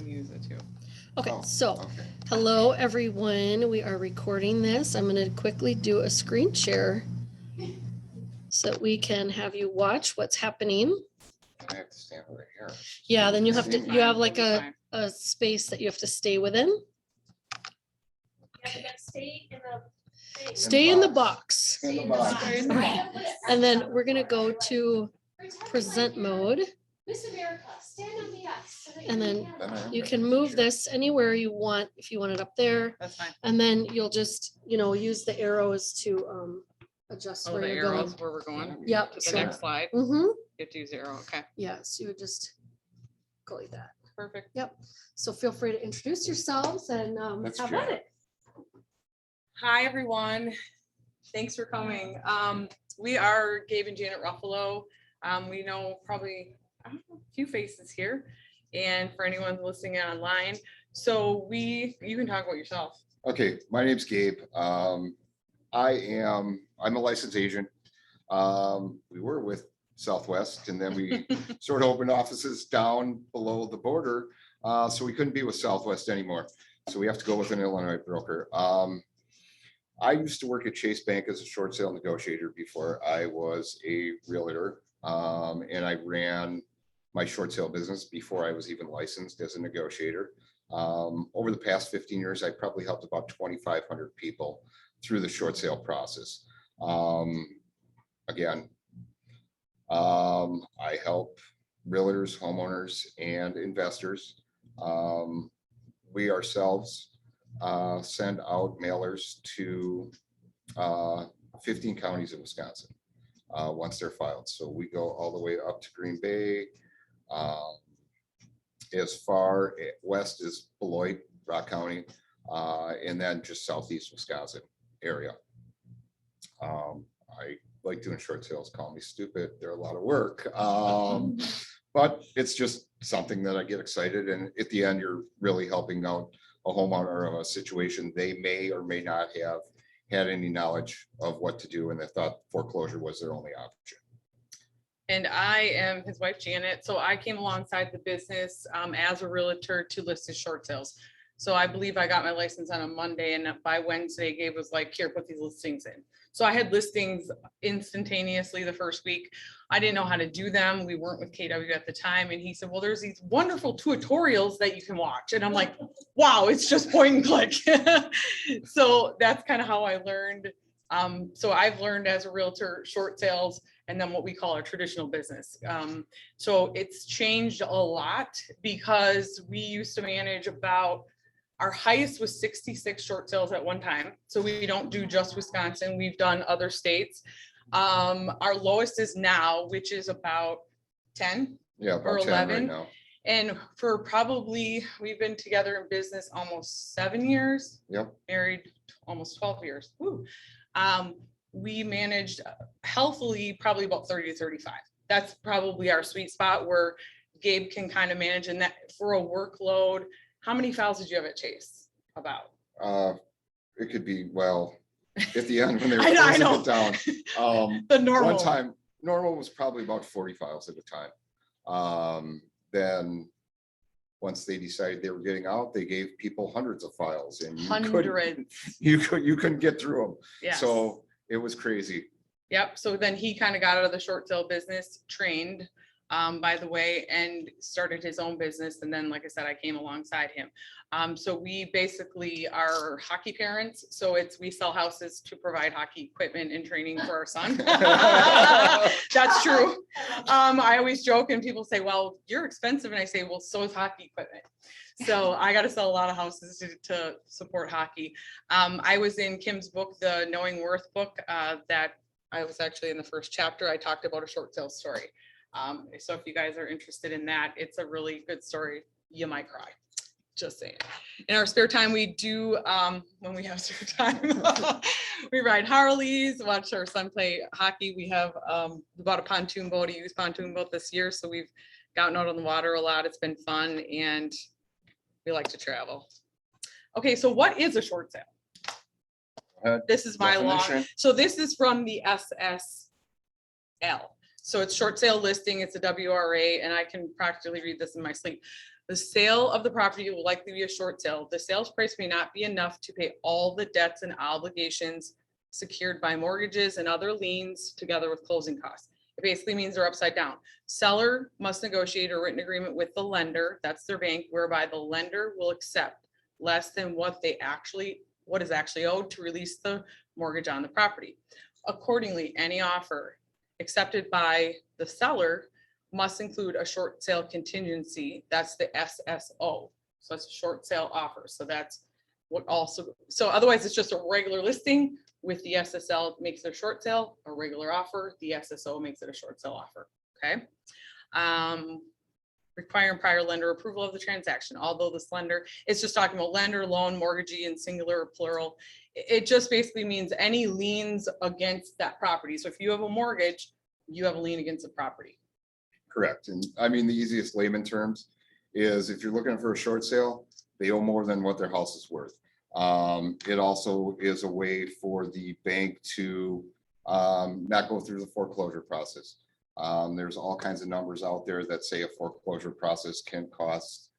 use it too. Okay, Oh, so okay. hello everyone. We are recording this. I'm going to quickly do a screen share so that we can have you watch what's happening. I have to stand right here. Yeah, then you have See to, me? you have like We'll be a space that you have to stay within. Yeah, but stay in the. Stay in the box. In the box. Stay in the Right. And then we're going to go to present mode. Miss America, stand on the X. And then Then I am you ready. can move Sure. this anywhere you want, if you want it up there. That's fine. And then you'll just, use the arrows to adjust Oh, where the you're arrows going. where we're going Yep. to the So, next slide. mm-hmm. Get to 0. Okay, Yes, you would just go like that. perfect. So feel free to introduce yourselves and That's have at Janet. it. Hi, everyone. Thanks for coming. We are Gabe and Janet Ruffalo. We know probably a few faces here, and for anyone listening in online. So you can talk about yourself. Okay, my name's Gabe. I'm a licensed agent. We were with Southwest and then we sort of opened offices down below the border. So we couldn't be with Southwest anymore. So we have to go with an Illinois broker. I used to work at Chase Bank as a short sale negotiator before I was a realtor. And I ran my short sale business before I was even licensed as a negotiator. Over the past 15 years, I probably helped about 2,500 people through the short sale process. Again, I help realtors, homeowners, and investors. We ourselves send out mailers to 15 counties in Wisconsin once they're filed. So we go all the way up to Green Bay. As far west as Beloit, Rock County, and then just southeast Wisconsin area. I like doing short sales, call me stupid. They're a lot of work. But it's just something that I get excited. And at the end, you're really helping out a homeowner of a situation they may or may not have had any knowledge of what to do. And they thought foreclosure was their only option. And I am his wife, Janet. So I came alongside the business as a realtor to list his short sales. So I believe I got my license on a Monday, and by Wednesday, Gabe was like, here, put these listings in. So I had listings instantaneously the first week. I didn't know how to do them. We weren't with KW at the time. And he said, well, there's these wonderful tutorials that you can watch. And I'm like, wow, it's just point and click. So that's kind of how I learned. So I've learned as a realtor short sales and then what we call our traditional business. So it's changed a lot because we used to manage our highest was 66 short sales at one time. So we don't do just Wisconsin. We've done other states. Our lowest is now, which is about 10 Yeah, or about 10 right 11. now. And we've been together in business almost 7 years. Yep. Married almost 12 years. Woo. We managed healthily probably about 30 to 35. That's probably our sweet spot where Gabe can kind of manage. And that for a workload, how many files did you have at Chase? About? It could be, well, at the end when they were I closing know. it down. The normal. One time, normal was probably about 40 files at a time. Then once they decided they were getting out, they gave people hundreds of files and you couldn't get through them. Yes. So it was crazy. Yep. So then he kind of got out of the short sale business, trained, by the way, and started his own business. And then, like I said, I came alongside him. So we basically are hockey parents. So we sell houses to provide hockey equipment and training for our son. That's true. I always joke and people say, well, you're expensive. And I say, well, so is hockey equipment. So I got to sell a lot of houses to support hockey. I was in Kim's book, the Knowing Worth book, that I was actually in the first chapter. I talked about a short sale story. So if you guys are interested in that, it's a really good story. You might cry. Just saying. In our spare time, we do, when we have spare time, we ride Harleys, watch our son play hockey. We bought a pontoon boat, a used pontoon boat this year. So we've gotten out on the water a lot. It's been fun and we like to travel. Okay, so what is a short sale? This is my long. So this is from the SSL. So it's short sale listing. It's a WRA, and I can practically read this in my sleep. The sale of the property will likely be a short sale. The sales price may not be enough to pay all the debts and obligations secured by mortgages and other liens together with closing costs. It basically means they're upside down. Seller must negotiate a written agreement with the lender, that's their bank, whereby the lender will accept less than what is actually owed to release the mortgage on the property. Accordingly, any offer accepted by the seller must include a short sale contingency. That's the SSO. So it's a short sale offer. So that's what also, so otherwise it's just a regular listing with the SSL makes it a short sale, a regular offer, the SSO makes it a short sale offer. Okay. Requiring prior lender approval of the transaction, although this lender, it's just talking about lender, loan, mortgagee, and singular or plural. It just basically means any liens against that property. So if you have a mortgage, you have a lien against the property. Correct. And I mean, the easiest layman terms is if you're looking for a short sale, they owe more than what their house is worth. It also is a way for the bank to not go through the foreclosure process. There's all kinds of numbers out there that say a foreclosure process can cost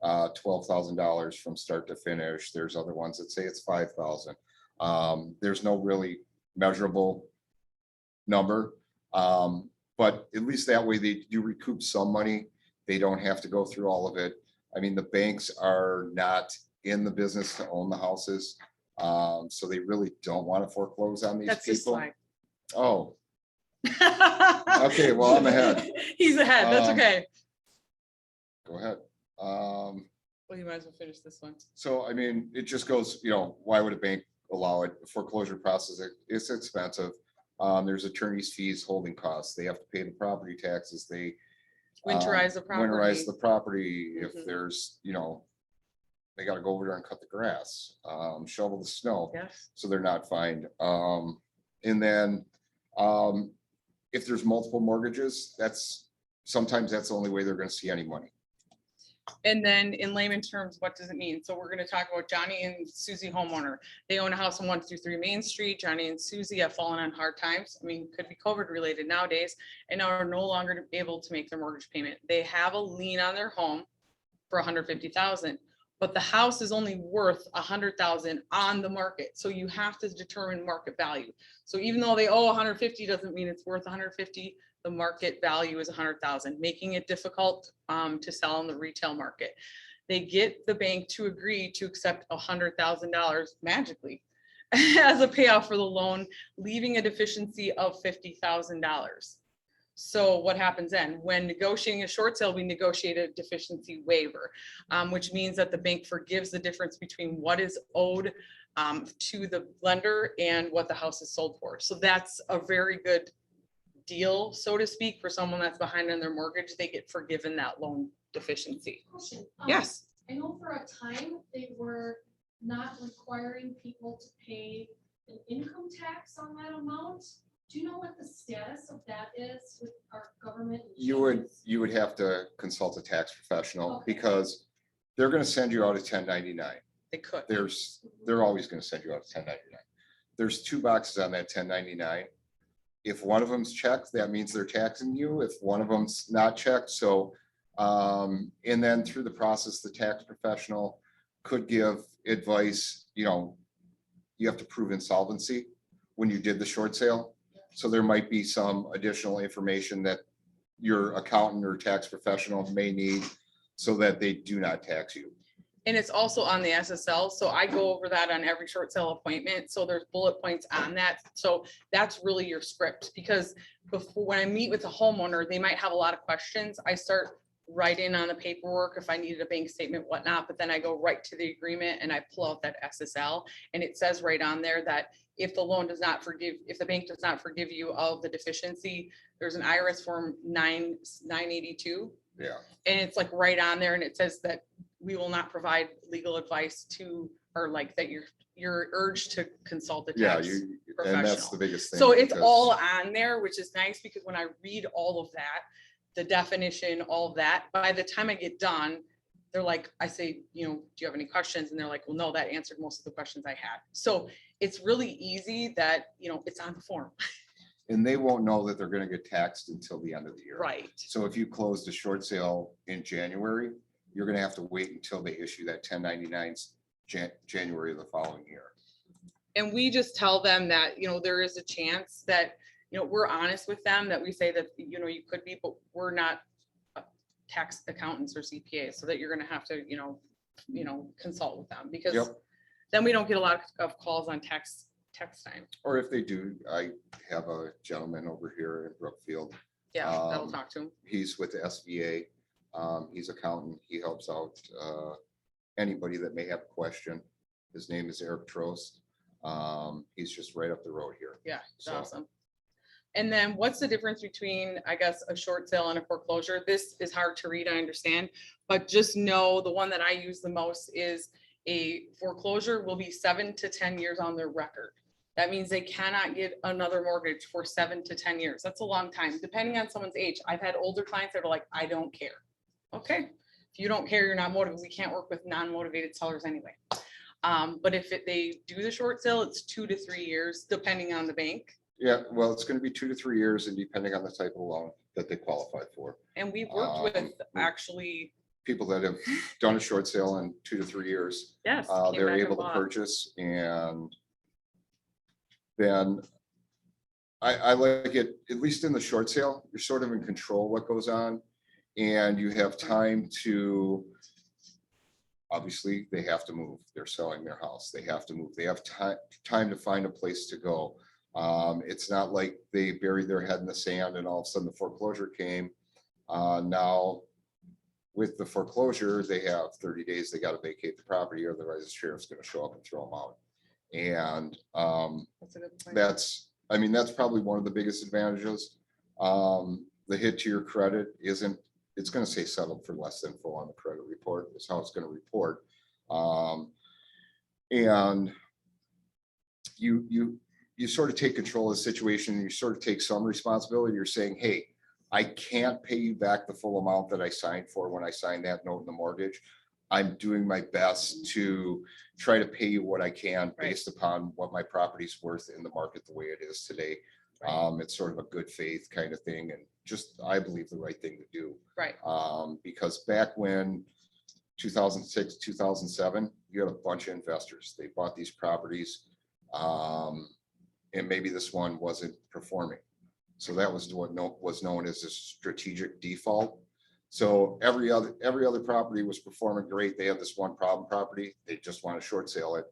$12,000 from start to finish. There's other ones that say it's $5,000. There's no really measurable number. But at least that way they do recoup some money. They don't have to go through all of it. I mean, the banks are not in the business to own the houses. So they really don't want to foreclose on these That's his people. slide. Oh, okay, well, I'm ahead. He's ahead. That's okay. Go ahead. Well, you might as well finish this one. So, I mean, it just goes, why would a bank allow it? The foreclosure process, it's expensive. There's attorney's fees, holding costs. They have to pay the property taxes. They Winterize the property. winterize the property. If Mhm. there's, they got to go over there and cut the grass, shovel the snow. Yes. So they're not fined. And then if there's multiple mortgages, sometimes that's the only way they're going to see any money. And then in layman terms, what does it mean? So we're going to talk about Johnny and Susie homeowner. They own a house on 123 Main Street. Johnny and Susie have fallen on hard times. I mean, could be COVID related nowadays, and are no longer able to make their mortgage payment. They have a lien on their home for $150,000, but the house is only worth $100,000 on the market. So you have to determine market value. So even though they owe 150, doesn't mean it's worth 150. The market value is 100,000, making it difficult to sell in the retail market. They get the bank to agree to accept $100,000 magically as a payoff for the loan, leaving a deficiency of $50,000. So what happens then? When negotiating a short sale, we negotiate a deficiency waiver, which means that the bank forgives the difference between what is owed to the lender and what the house is sold for. So that's a very good deal, so to speak, for someone that's behind on their mortgage. They get forgiven that loan deficiency. Question. Yes. I know for a time they were not requiring people to pay an income tax on that amount. Do you know what the status of that is with our government? You would insurance? have to consult a tax professional Okay. because they're going to send you out a 1099. They could. They're always going to send you out a 1099. There's two boxes on that 1099. If one of them's checked, that means they're taxing you. If one of them's not checked, so, and then through the process, the tax professional could give advice, you have to prove insolvency when you did the short sale. So there might be some additional information that your accountant or tax professional may need so that they do not tax you. And it's also on the SSL. So I go over that on every short sale appointment. So there's bullet points on that. So that's really your script, because before, when I meet with a homeowner, they might have a lot of questions. I start writing on the paperwork if I needed a bank statement, whatnot, but then I go right to the agreement and I pull out that SSL, and it says right on there that if the loan does not forgive, if the bank does not forgive you of the deficiency, there's an IRS form 982. Yeah. And it's like right on there, and it says that we will not provide legal advice to, or like that you're urged to consult the Yeah, tax and that's professional. the biggest thing. So it's because- all on there, which is nice, because when I read all of that, the definition, all of that, by the time I get done, they're like, I say, do you have any questions? And they're like, well, no, that answered most of the questions I had. So it's really easy that, it's on the form. And they won't know that they're going to get taxed until the end of the year. Right. So if you closed a short sale in January, you're gonna have to wait until they issue that 1099s January of the following year. And we just tell them that, there is a chance that, we're honest with them, that we say that, you could be, but we're not tax accountants or CPAs, so that you're gonna have to, consult with them, because Yep. then we don't get a lot of calls on tax time. Or if they do, I have a gentleman over here in Brookfield. Yeah, that'll Um, talk to them. He's with the SBA. He's accountant. He helps out anybody that may have a question. His name is Eric Trost. He's just right up the road here. Yeah, it's So- awesome. And then what's the difference between, I guess, a short sale and a foreclosure? This is hard to read, I understand, but just know the one that I use the most is a foreclosure will be 7 to 10 years on their record. That means they cannot get another mortgage for 7 to 10 years. That's a long time, depending on someone's age. I've had older clients that are like, I don't care. Okay, if you don't care, you're not motivated. We can't work with non-motivated sellers anyway. But if they do the short sale, it's 2 to 3 years, depending on the bank. Yeah, well, it's gonna be 2 to 3 years and depending on the type of loan that they qualify for. And we've worked with actually, People that have done a short sale in 2 to 3 years, yes. came they're back and able to bought. purchase, and then I like it, at least in the short sale, you're sort of in control what goes on, and you have time to, obviously, they have to move. They're selling their house. They have to move. They have time to find a place to go. It's not like they buried their head in the sand and all of a sudden the foreclosure came. Now, with the foreclosure, they have 30 days, they gotta vacate the property, otherwise the sheriff's gonna show up and throw them out. And That's a good point. that's probably one of the biggest advantages. The hit to your credit isn't, it's gonna say settled for less than full on the credit report, is how it's gonna report. And you sort of take control of the situation, you sort of take some responsibility. You're saying, hey, I can't pay you back the full amount that I signed for when I signed that note in the mortgage. I'm doing my best to try to pay you what I can Right. based upon what my property's worth in the market the way it is today. Right. It's sort of a good faith kind of thing, and just, I believe, the right thing to do. Right. Because back when 2006, 2007, you had a bunch of investors. They bought these properties. And maybe this one wasn't performing. So that was what was known as a strategic default. So every other property was performing great. They have this one problem property. They just want to short sale it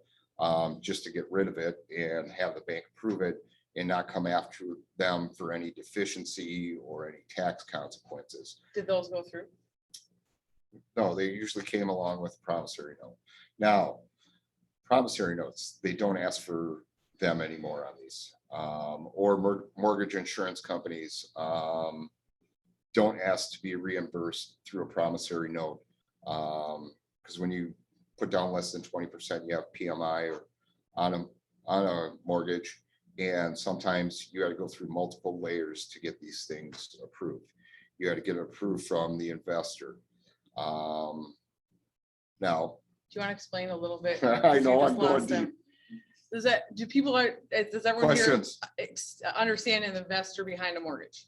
just to get rid of it and have the bank approve it and not come after them for any deficiency or any tax consequences. Did those go through? No, they usually came along with a promissory note. Now, promissory notes, they don't ask for them anymore on these, or mortgage insurance companies don't ask to be reimbursed through a promissory note, because when you put down less than 20%, you have PMI or on a mortgage, and sometimes you got to go through multiple layers to get these things approved. You got to get it approved from the investor. Now, Do you want to explain a little bit? I know You I'm just going lost them. deep. Does everyone here Questions? understand an investor behind a mortgage?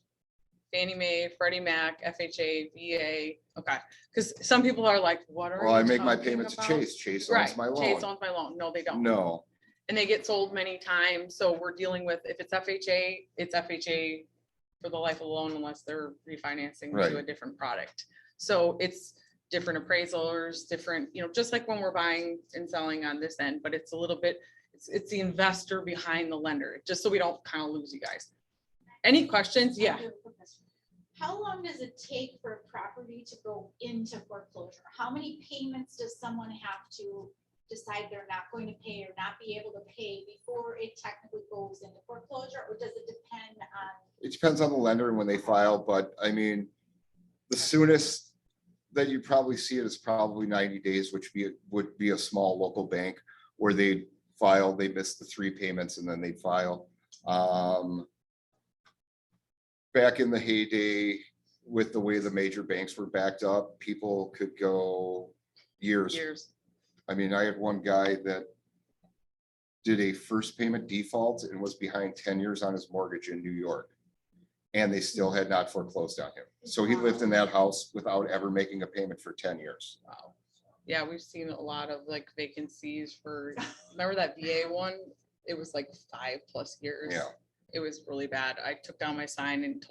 Fannie Mae, Freddie Mac, FHA, VA, okay, because some people are like, what are? Well, I you make my talking payments to about? Chase. Chase Right, owns my Chase loan. owns my loan. No, they don't. No, And they get sold many times, so we're dealing with, if it's FHA, it's FHA for the life of the loan unless they're refinancing to a Right. different product. So it's different appraisals, different, just like when we're buying and selling on this end, but it's a little bit, it's the investor behind the lender, just so we don't kind of lose you guys. Any questions? Yeah. I have a quick question. How long does it take for a property to go into foreclosure? How many payments does someone have to decide they're not going to pay or not be able to pay before it technically goes into foreclosure, or does it depend on? it depends on the lender and when they file, but I mean, the soonest that you probably see it is probably 90 days, which would be a small local bank where they file, they miss the 3 payments and then they file. Back in the heyday, with the way the major banks were backed up, people could go years. I mean, I had one guy that did a first payment default and was behind 10 years on his mortgage in New York. and they still had not foreclosed on him. So he lived in that house without ever making a payment for 10 years. Wow. Yeah, we've seen a lot of like vacancies for, remember that VA one? It was like 5+ years. Yeah. It was really bad. I took down my sign and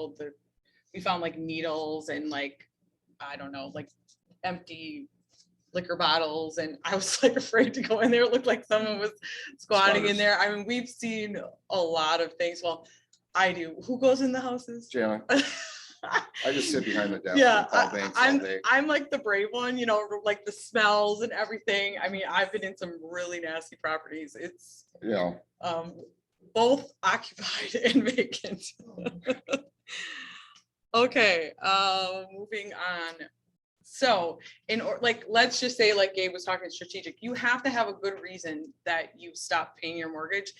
we found like needles and like, I don't know, like empty liquor bottles. And I was like afraid to go in there. It looked like someone was squatting in Squatters. there. I mean, we've seen a lot of things. Well, I do. Who goes in the houses? Jana, I just sit behind the desk Yeah, and call banks all day. I'm like the brave one, you know, like the smells and everything. I mean, I've been in some really nasty properties. It's You know, both occupied and vacant. Okay, moving on. So let's just say like Gabe was talking strategic, you have to have a good reason that you stop paying your mortgage.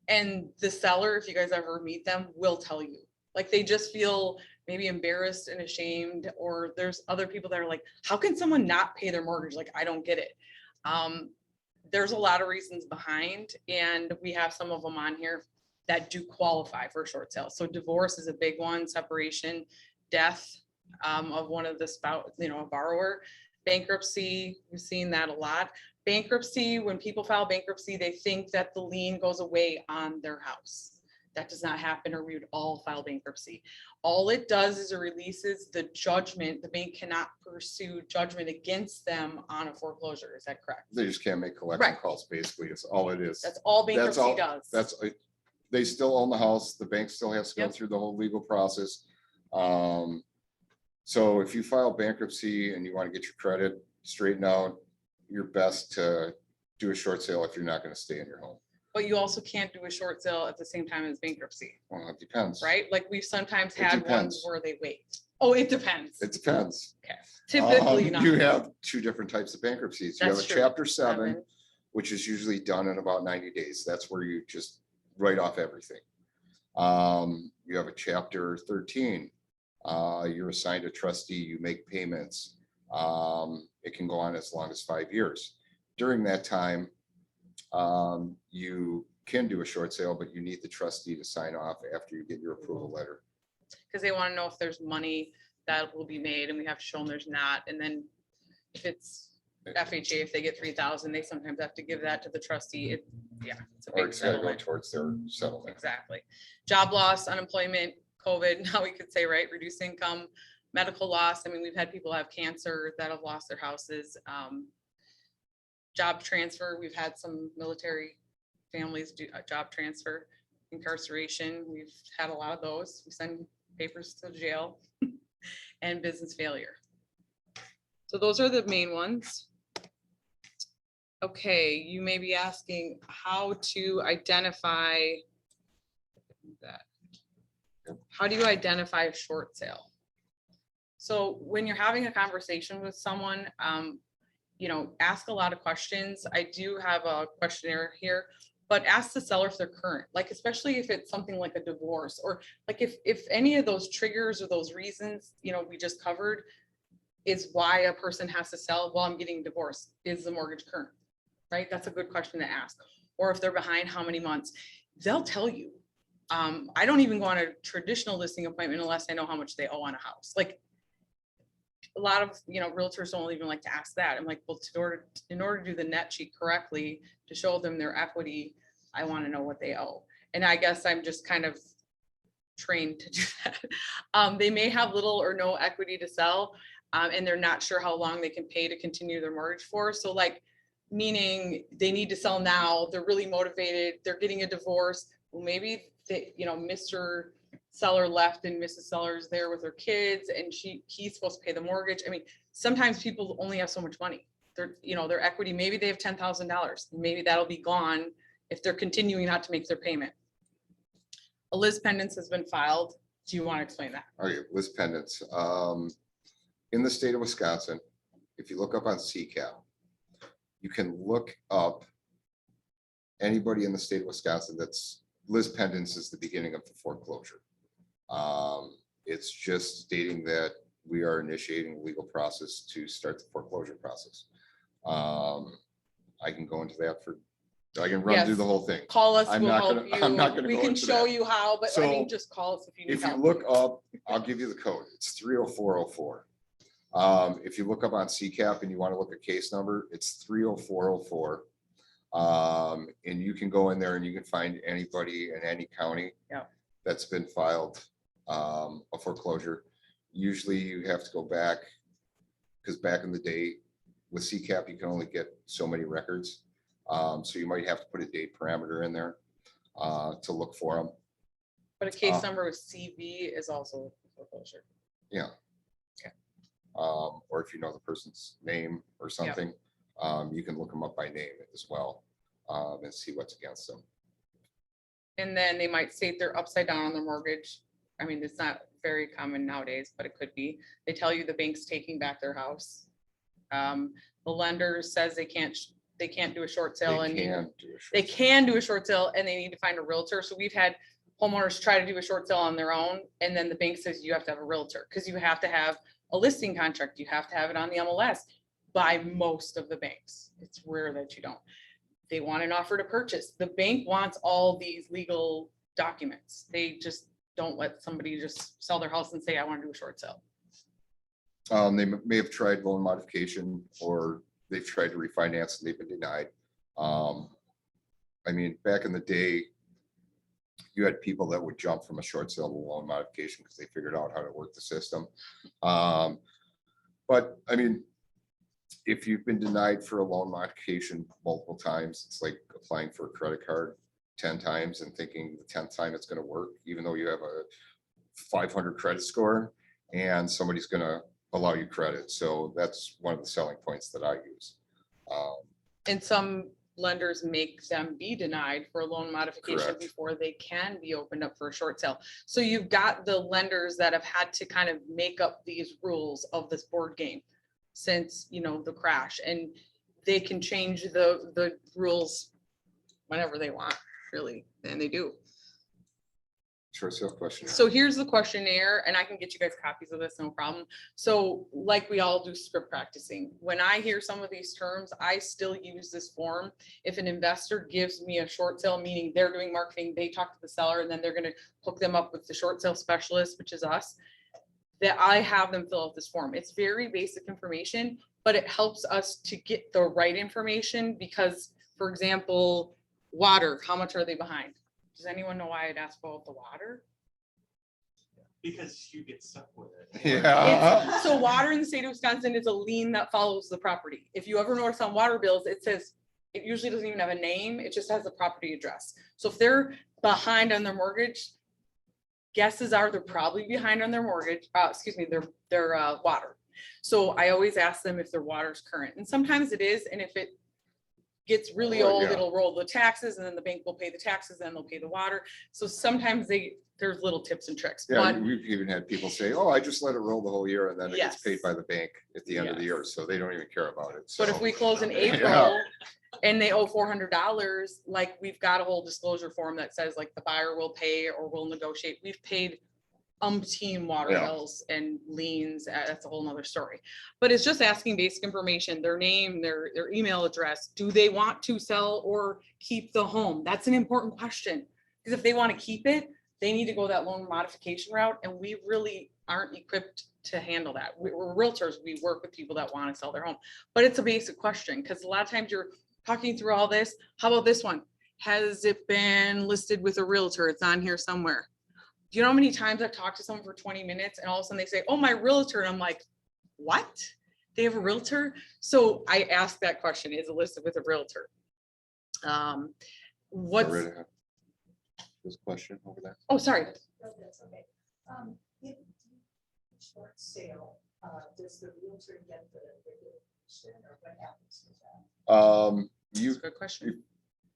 And the seller, if you guys ever meet them, will tell you. Like they just feel maybe embarrassed and ashamed, or there's other people that are like, how can someone not pay their mortgage? Like, I don't get it. There's a lot of reasons behind, and we have some of them on here that do qualify for short sale. So divorce is a big one, separation, death of one of the spouse, you know, a borrower, bankruptcy, we've seen that a lot. Bankruptcy, when people file bankruptcy, they think that the lien goes away on their house. That does not happen, or we would all file bankruptcy. All it does is it releases the judgment. The bank cannot pursue judgment against them on a foreclosure. Is that correct? they just can't make collection Right. calls, basically. It's all it is. That's all bankruptcy all- does. They still own the house. The bank still has to go Yep. through the whole legal process. So if you file bankruptcy and you want to get your credit straightened out, you're best to do a short sale if you're not going to stay in your home. But you also can't do a short sale at the same time as bankruptcy, Well, it depends. right? Like we've sometimes It had depends. ones where they wait. Oh, it depends. It depends. Okay. Typically not. You have two different types of bankruptcies. You have a That's true. chapter 7, which is usually done in about 90 days. That's where you just write off everything. You have a chapter 13. You're assigned a trustee, you make payments. It can go on as long as 5 years. During that time, you can do a short sale, but you need the trustee to sign off after you get your approval letter. Because they want to know if there's money that will be made, and we have to show them there's not. And then if it's FHA, if they get 3,000, they sometimes have to give that to the trustee. It's a Or big it's gotta go settlement. towards their settlement. Exactly. Job loss, unemployment, COVID, now we could say, right, reduced income, medical loss. I mean, we've had people have cancer that have lost their houses. Job transfer, we've had some military families do a job transfer. Incarceration, we've had a lot of those. We send papers to jail. And business failure. So those are the main ones. Okay, you may be asking how to identify that. How do you identify a short sale? So when you're having a conversation with someone, you know, ask a lot of questions. I do have a questionnaire here, but ask the seller if they're current, like, especially if it's something like a divorce, or like if any of those triggers or those reasons, you know, we just covered is why a person has to sell. Well, I'm getting divorced. Is the mortgage current? Right? That's a good question to ask. Or if they're behind, how many months? They'll tell you. I don't even go on a traditional listing appointment unless I know how much they owe on a house. Like a lot of, you know, realtors don't even like to ask that. I'm like, well, in order to do the net sheet correctly, to show them their equity, I want to know what they owe. And I guess I'm just kind of trained to do that. They may have little or no equity to sell, and they're not sure how long they can pay to continue their mortgage for. So like, meaning they need to sell now, they're really motivated, they're getting a divorce. Well, maybe they, you know, Mr. Seller left and Mrs. Seller's there with her kids, and he's supposed to pay the mortgage. I mean, sometimes people only have so much money. Their equity, maybe they have $10,000. Maybe that'll be gone if they're continuing not to make their payment. A Liz pendants has been filed. Do you want to explain that? Okay, list pendants. In the state of Wisconsin, if you look up on CCAP, you can look up anybody in the state of Wisconsin that's list pendants is the beginning of the foreclosure. It's just stating that we are initiating a legal process to start the foreclosure process. I can go into that for I can run through Yes. the whole thing. Call us, I'm we'll not help gonna- I'm not you. gonna We go can into show that. you how, but I mean, So, just call us if you need If you help. look up, I'll give you the code. It's 30404. If you look up on CCAP and you want to look at case number, it's 30404. And you can go in there and you can find anybody in any county Yep. that's been filed a foreclosure. Usually you have to go back, because back in the day with CCAP, you can only get so many records. So you might have to put a date parameter in there to look for them. But a case number with CV is also foreclosure. Yeah. Okay. Or if you know the person's name or something, you can look them up by name as well, and see what's against them. And then they might state they're upside down on their mortgage. I mean, it's not very common nowadays, but it could be. They tell you the bank's taking back their house. The lender says they can't do a short sale They and can do a short they sale. can do a short sale and they need to find a realtor. So we've had homeowners try to do a short sale on their own. And then the bank says you have to have a realtor because you have to have a listing contract. You have to have it on the MLS by most of the banks. It's rare that you don't. They want an offer to purchase. The bank wants all these legal documents. They just don't let somebody just sell their house and say, I want to do a short sale. They may have tried loan modification, or they've tried to refinance and they've been denied. I mean, back in the day, you had people that would jump from a short sale to loan modification because they figured out how to work the system. But I mean, if you've been denied for a loan modification multiple times, it's like applying for a credit card 10 times and thinking the 10th time it's going to work, even though you have a 500 credit score and somebody's going to allow you credit. So that's one of the selling points that I use. And some lenders make them be denied for a loan modification Correct. before they can be opened up for a short sale. So you've got the lenders that have had to kind of make up these rules of this board game since, you know, the crash, and they can change the rules whenever they want, really, and they do. Short sale question. So here's the questionnaire, and I can get you guys copies of this, no problem. So like we all do script practicing, when I hear some of these terms, I still use this form. If an investor gives me a short sale, meaning they're doing marketing, they talk to the seller, and then they're gonna hook them up with the short sale specialist, which is us, that I have them fill out this form. It's very basic information, but it helps us to get the right information because, for example, water, how much are they behind? Does anyone know why I'd ask about the water? Because you get stuck with it. Yeah. So water in the state of Wisconsin is a lien that follows the property. If you ever notice on water bills, it says, it usually doesn't even have a name, it just has the property address. So if they're behind on their mortgage, guesses are they're probably behind on their mortgage, their water. So I always ask them if their water's current, and sometimes it is, and if it gets really Oh, old, yeah. it'll roll the taxes, and then the bank will pay the taxes, and they'll pay the water. So sometimes there's little tips and tricks, Yeah, but we've even had people say, oh, I just let it roll the whole year and then it gets paid Yes. by the bank at the end of the year. Yes. So they don't even care about it. But if So, we close in Yeah. April and they owe $400, like we've got a whole disclosure form that says like the buyer will pay or will negotiate. We've paid umpteen water Yeah. bills and liens. That's a whole nother story. But it's just asking basic information, their name, their email address. Do they want to sell or keep the home? That's an important question. Because if they want to keep it, they need to go that loan modification route. And we really aren't equipped to handle that. We're realtors. We work with people that want to sell their home. But it's a basic question because a lot of times you're talking through all this. How about this one? Has it been listed with a realtor? It's on here somewhere. Do you know how many times I've talked to someone for 20 minutes and all of a sudden they say, oh, my realtor. And I'm like, what? They have a realtor? So I asked that question, is it listed with a realtor? What's, Loretta, this question over there. oh, sorry. No, that's okay. If short sale, does the realtor get the regular commission or what happens with that? That's You, a good question.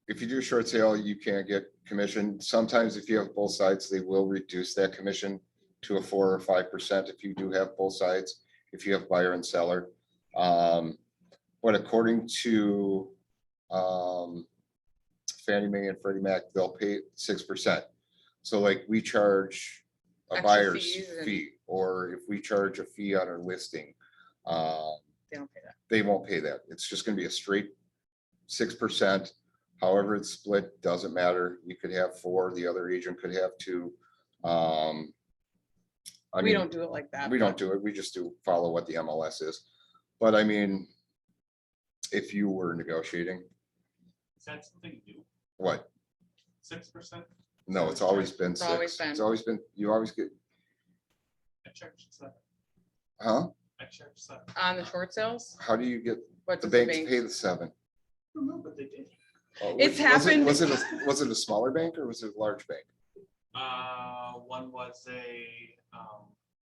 if you do a short sale, you can't get commission. Sometimes if you have both sides, they will reduce that commission to a 4 or 5% if you do have both sides, if you have buyer and seller. But according to Fannie Mae and Freddie Mac, they'll pay 6%. So like we charge a Extra buyer's fees and- fee, or if we charge a fee on our listing, They don't pay that. they won't pay that. It's just gonna be a straight 6%. However it's split, doesn't matter. You could have 4, the other agent could have 2. I We mean, don't do it like that. we don't but do it. We just do follow what the MLS is. But I mean, if you were negotiating, Is that something new? what? 6%? No, it's always been It's always 6. been. It's always been, you always get, I charged 7. huh? I charged 7. On the short sales, How do you get what the does the bank to bank? pay the 7? I don't know, but they did. Oh, It's was it- happened- Was it a smaller bank or was it a large bank? One was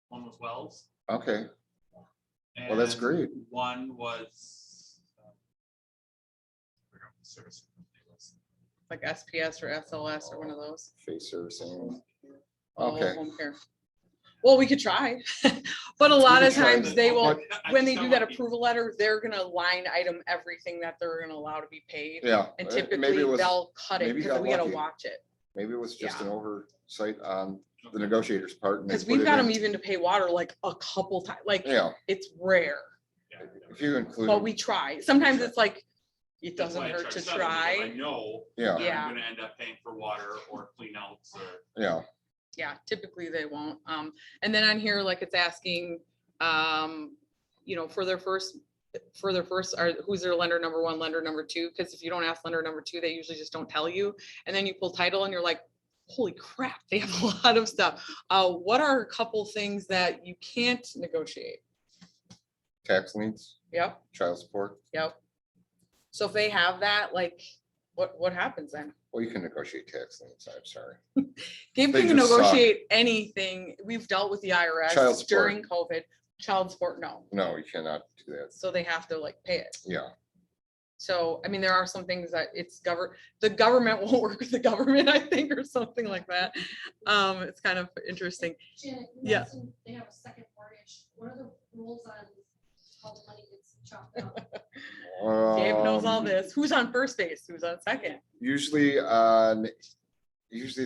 one was Wells. Okay, well, that's and great. One was. I forgot what the service company was. Like SPS or SLS or one of those. Face servicing. Oh, Okay. home care. Well, we could try, but a lot could of try, times they will, but- when they do that approval letter, they're gonna line item everything that they're gonna allow to be paid. Yeah. And maybe typically it was- they'll cut it maybe because got we gotta lucky. watch it. Maybe it was just Yeah. an oversight on the negotiator's part. and they Because put we've it got in. them even to pay water like a couple times, like Yeah, it's rare, Yeah. if you include. but them, we try. Sometimes it's like, it That's doesn't why I hurt charged to 7, because I try. know Yeah, that Yeah. I'm gonna end up paying for water or clean outs or. yeah, Yeah, typically they won't. And then on here, like it's asking, for their first, who's their lender number 1, lender number 2? Because if you don't ask lender number 2, they usually just don't tell you. And then you pull title and you're like, holy crap, they have a lot of stuff. What are a couple things that you can't negotiate? tax liens, Yep, child support. yep. So if they have that, like, what happens then? Well, you can negotiate tax liens, I'm sorry. Gabe They can just suck. negotiate anything. We've dealt with the Child IRS support. during COVID. Child support, no. No, you cannot do that. So they have to like pay it. Yeah, So, I mean, there are some things that the government won't work with the government, I think, or something like that. It's kind of interesting. Janet, you Yeah. mentioned they have a second mortgage. What are the rules on how the money gets chopped up? Gabe knows all Um, this. Who's on first base? Who's on second? Usually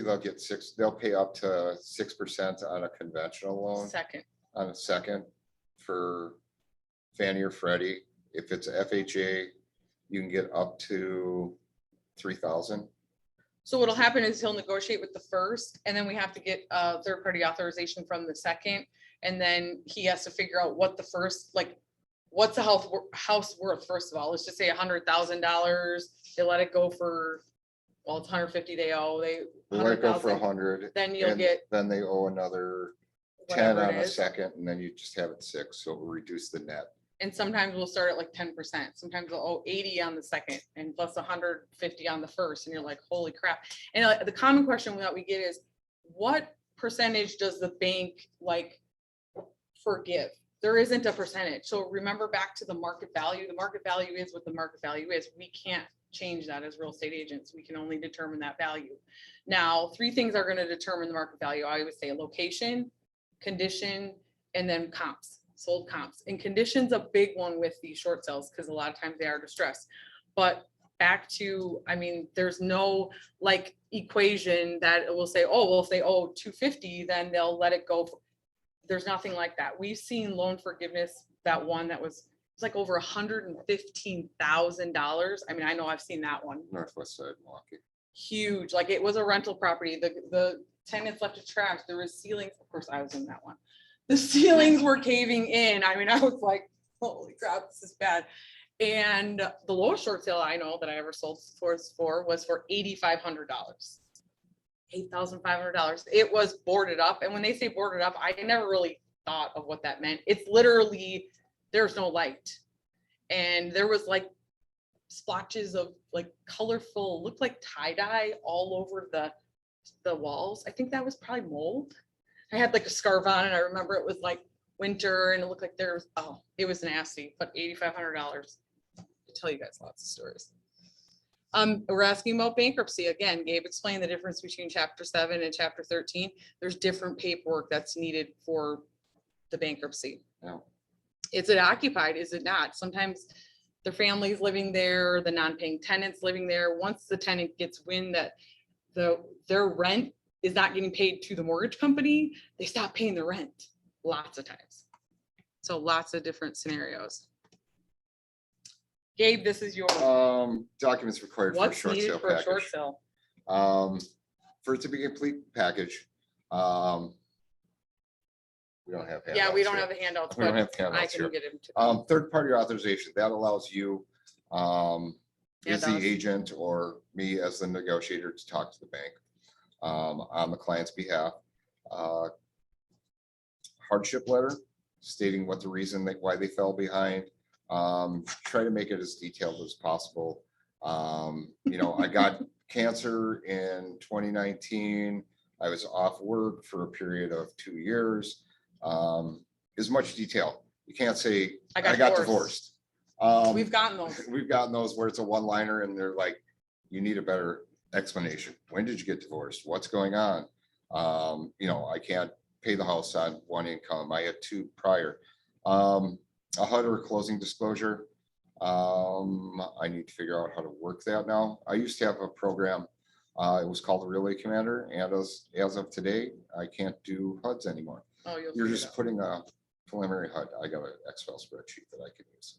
they'll get 6, they'll pay up to 6% on a conventional loan, Second. on a second for Fannie or Freddie. If it's a FHA, you can get up to 3,000. So what'll happen is he'll negotiate with the first, and then we have to get third-party authorization from the second. And then he has to figure out what the first, like, what's the house worth, first of all? Let's just say $100,000. They let it go for, well, it's 150 they owe, They let it go for 100,000. 100. Then you'll and get Then they owe another 10 whatever on it a is. second, and then you just have it 6, so it will reduce the net. And sometimes we'll start at like 10%. Sometimes they'll owe 80 on the second and plus 150 on the first. And you're like, holy crap. And the common question that we get is, what percentage does the bank like forgive? There isn't a percentage. So remember back to the market value. The market value is what the market value is. We can't change that as real estate agents. We can only determine that value. Now, 3 things are going to determine the market value. I always say location, condition, and then comps. Sold comps. And condition's a big one with these short sales because a lot of times they are distressed. But back to, I mean, there's no like equation that it will say, oh, well, if they owe 250, then they'll let it go. There's nothing like that. We've seen loan forgiveness, that one that was like over $115,000. I mean, I know I've seen that one. Northwest side Milwaukee. Huge, like it was a rental property. The tenants left it trash. There was ceilings. Of course, I was in that one. The ceilings were caving in. I mean, I was like, holy crap, this is bad. And the lowest short sale I know that I ever sold was for $8,500. $8,500. It was boarded up. And when they say boarded up, I never really thought of what that meant. It's literally, there's no light. And there was like splotches of like colorful, looked like tie-dye all over the walls. I think that was probably mold. I had like a scarf on and I remember it was like winter and it looked like it was nasty, but $8,500. I tell you guys lots of stories. We're asking about bankruptcy. Again, Gabe explained the difference between chapter 7 and chapter 13. There's different paperwork that's needed for the bankruptcy. Yeah. Is it occupied? Is it not? Sometimes the family's living there, the non-paying tenants living there. Once the tenant gets wind that their rent is not getting paid to the mortgage company, they stop paying the rent lots of times. So lots of different scenarios. Gabe, this is your, Documents required for a what's short needed sale for a short package. sale? For it to be a complete package, we don't have. Yeah, we handouts don't here. have the handouts, We don't but have I handouts can here. get him to. Third-party authorization, that allows you, Yeah, as it the does. agent or me as the negotiator to talk to the bank, on the client's behalf. Hardship letter stating what the reason why they fell behind. Try to make it as detailed as possible. I got cancer in 2019. I was off work for a period of 2 years. As much detail. You can't say, I I got got divorced." divorced. We've gotten those. We've gotten those where it's a one-liner and they're like, you need a better explanation. When did you get divorced? What's going on? I can't pay the house on one income. I had 2 prior. A HUD or a closing disclosure. I need to figure out how to work that now. I used to have a program. It was called the Relay Commander, and as of today, I can't do HUDs anymore. Oh, you'll You're figure it just out. putting a preliminary HUD. I got an Excel spreadsheet that I can use.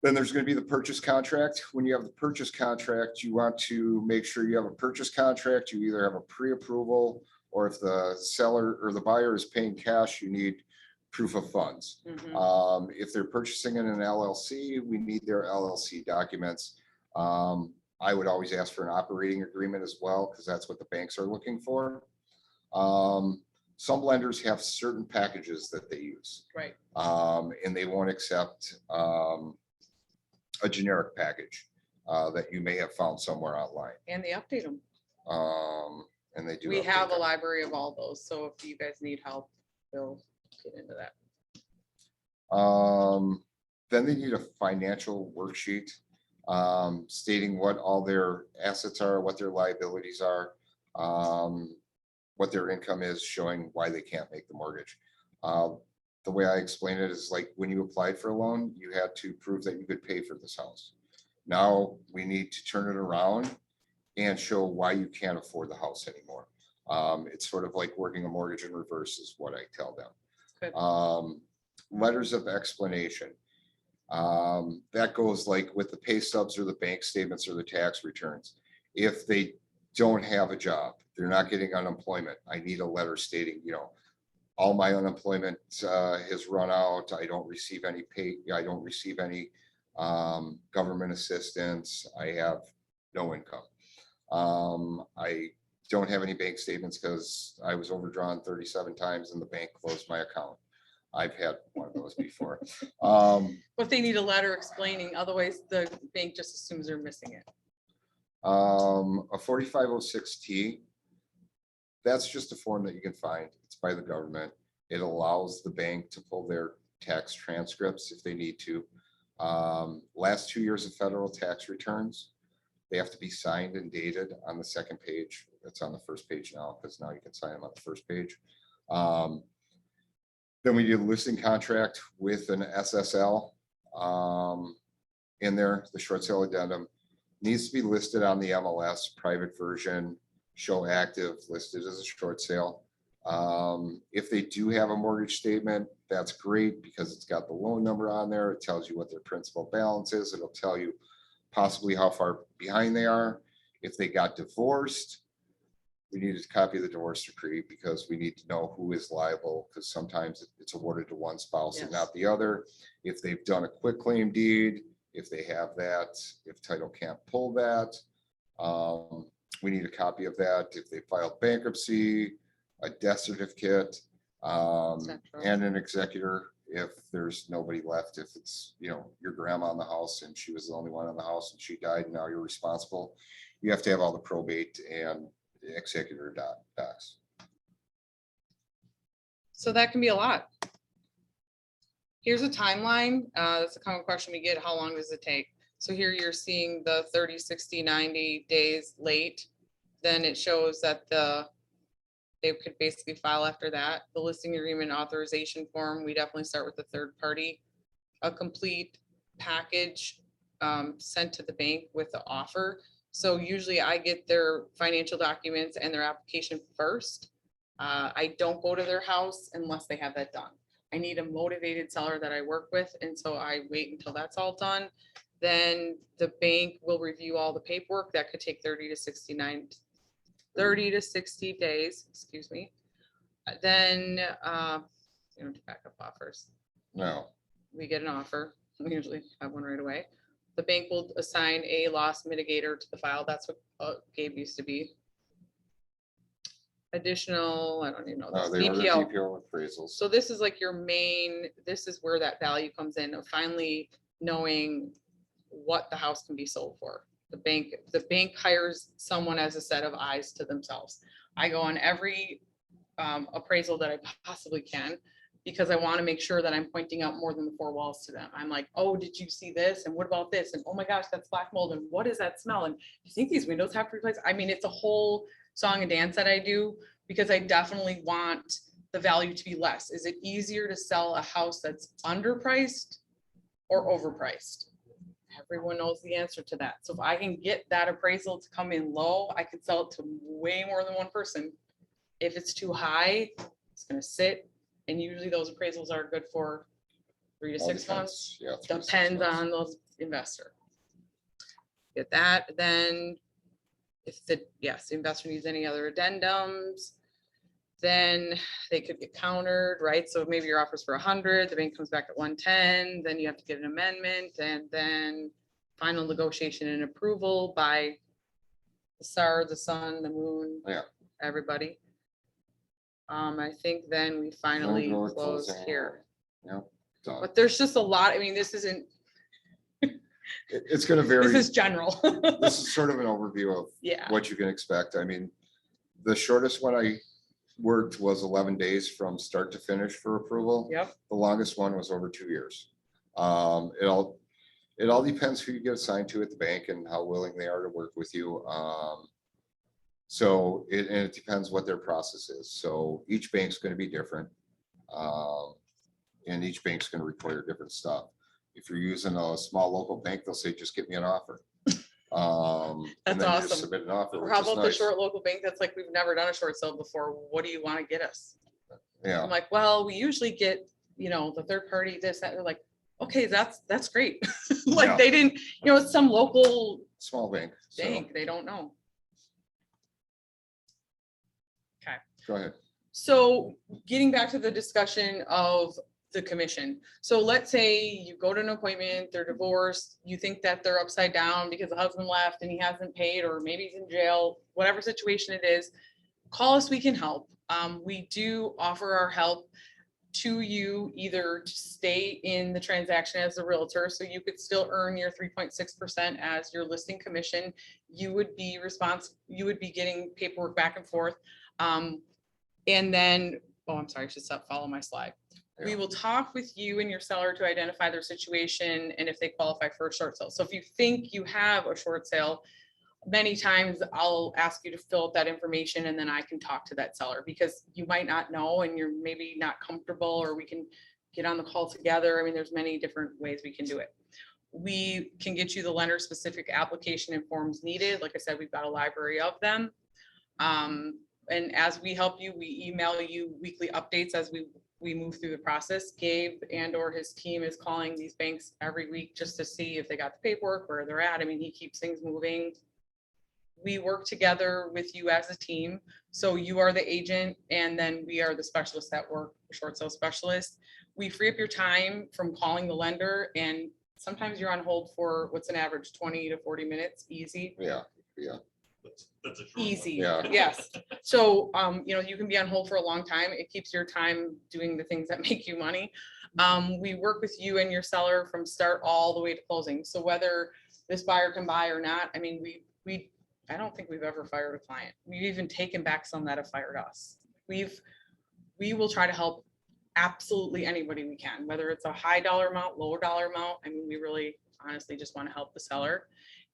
Then there's going to be the purchase contract. When you have the purchase contract, you want to make sure you have a purchase contract. You either have a pre-approval, or if the seller or the buyer is paying cash, you need proof of funds. Mhm. If they're purchasing in an LLC, we need their LLC documents. I would always ask for an operating agreement as well, because that's what the banks are looking for. Some lenders have certain packages that they use. Right. And they won't accept a generic package that you may have found somewhere online. And they update them. And they do. We update have a them. library of all those, so if you guys need help, we'll get into that. Then they need a financial worksheet stating what all their assets are, what their liabilities are, what their income is, showing why they can't make the mortgage. The way I explain it is like when you applied for a loan, you had to prove that you could pay for this house. Now we need to turn it around and show why you can't afford the house anymore. It's sort of like working a mortgage in reverse is what I tell them. Good. Letters of explanation. That goes like with the pay stubs or the bank statements or the tax returns. If they don't have a job, they're not getting unemployment, I need a letter stating, all my unemployment has run out. I don't receive any pay. I don't receive any government assistance. I have no income. I don't have any bank statements because I was overdrawn 37 times and the bank closed my account. I've had one of those before. But they need a letter explaining, otherwise the bank just assumes they're missing it. A 4506T, that's just a form that you can find. It's by the government. It allows the bank to pull their tax transcripts if they need to. Last 2 years of federal tax returns, they have to be signed and dated on the second page. That's on the first page now, because now you can sign them on the first page. Then we do a listing contract with an SSL in there. The short sale addendum needs to be listed on the MLS, private version, show active, listed as a short sale. If they do have a mortgage statement, that's great because it's got the loan number on there. It tells you what their principal balance is. It'll tell you possibly how far behind they are. If they got divorced, we need a copy of the divorce decree because we need to know who is liable, because sometimes it's awarded to one spouse and Yes. not the other. If they've done a quitclaim deed, if they have that, if title can't pull that, we need a copy of that. If they filed bankruptcy, a death certificate, Cetera. and an executor if there's nobody left. If it's, your grandma in the house and she was the only one in the house and she died and now you're responsible, you have to have all the probate and the executor docs. So that can be a lot. Here's a timeline. That's a common question we get. How long does it take? So here you're seeing the 30, 60, 90 days late. Then it shows that they could basically file after that. The listing agreement authorization form, we definitely start with the third party. A complete package sent to the bank with the offer. So usually I get their financial documents and their application first. I don't go to their house unless they have that done. I need a motivated seller that I work with, and so I wait until that's all done. Then the bank will review all the paperwork. That could take 30 to 60 days, excuse me. Then, backup offers. No, We get an offer. We usually have one right away. The bank will assign a loss mitigator to the file. That's what Gabe used to be. Additional, I don't even know. no, this, they order DPO. DPO appraisals. So this is like your main, this is where that value comes in of finally knowing what the house can be sold for. The bank hires someone as a set of eyes to themselves. I go on every appraisal that I possibly can, because I want to make sure that I'm pointing out more than the four walls to them. I'm like, oh, did you see this? And what about this? And oh my gosh, that's black mold. And what is that smell? And you think these windows have to replace? I mean, it's a whole song and dance that I do, because I definitely want the value to be less. Is it easier to sell a house that's underpriced or overpriced? Everyone knows the answer to that. So if I can get that appraisal to come in low, I can sell it to way more than one person. If it's too high, it's gonna sit. And usually those appraisals are good for 3 to All 6 months. depends. Yeah, 3 to 6 Depends months. on those investor. Get that, then if the investor needs any other addendums, then they could get countered, right? So maybe your offer's for 100, the bank comes back at 110, then you have to get an amendment, and then final negotiation and approval by the SAR, the sun, the moon, Yeah. everybody. I think then we finally go to close closing. here, Yeah. done. but there's just a lot. I mean, this isn't, It's gonna vary. this is general. This is sort of an overview of Yeah, what you can expect. I mean, the shortest one I worked was 11 days from start to finish for approval. yep, The longest one was over 2 years. It all depends who you get assigned to at the bank and how willing they are to work with you. So it depends what their process is. So each bank's going to be different. And each bank's going to require different stuff. If you're using a small local bank, they'll say, just get me an offer. And That's then you just awesome. submit an offer, or which how is about the nice. short local bank that's like, we've never done a short sale before, what do you want to get us? Yeah, I'm like, well, we usually get, the third party, this, that. They're like, okay, that's great. Like Yeah. they didn't, it's some local small bank. So, bank, they don't know. go ahead. So getting back to the discussion of the commission. So let's say you go to an appointment, they're divorced, you think that they're upside down because the husband left and he hasn't paid, or maybe he's in jail, whatever situation it is, call us, we can help. We do offer our help to you, either to stay in the transaction as a realtor, so you could still earn your 3.6% as your listing commission. You would be getting paperwork back and forth. And then, I'm sorry, I should stop, follow my slide. We Yeah. will talk with you and your seller to identify their situation and if they qualify for a short sale. So if you think you have a short sale, many times I'll ask you to fill out that information and then I can talk to that seller, because you might not know and you're maybe not comfortable, or we can get on the call together. I mean, there's many different ways we can do it. We can get you the lender specific application and forms needed. Like I said, we've got a library of them. And as we help you, we email you weekly updates as we move through the process. Gabe and or his team is calling these banks every week just to see if they got the paperwork, where they're at. I mean, he keeps things moving. We work together with you as a team. So you are the agent and then we are the specialists that work, short sale specialist. We free up your time from calling the lender, and sometimes you're on hold for what's an average 20 to 40 minutes, easy. Yeah, That's a short one. Easy, Yeah. yes. So, you can be on hold for a long time. It keeps your time doing the things that make you money. We work with you and your seller from start all the way to closing. So whether this buyer can buy or not, I mean, I don't think we've ever fired a client. We've even taken back some that have fired us. We will try to help absolutely anybody we can, whether it's a high dollar amount, lower dollar amount. I mean, we really honestly just want to help the seller.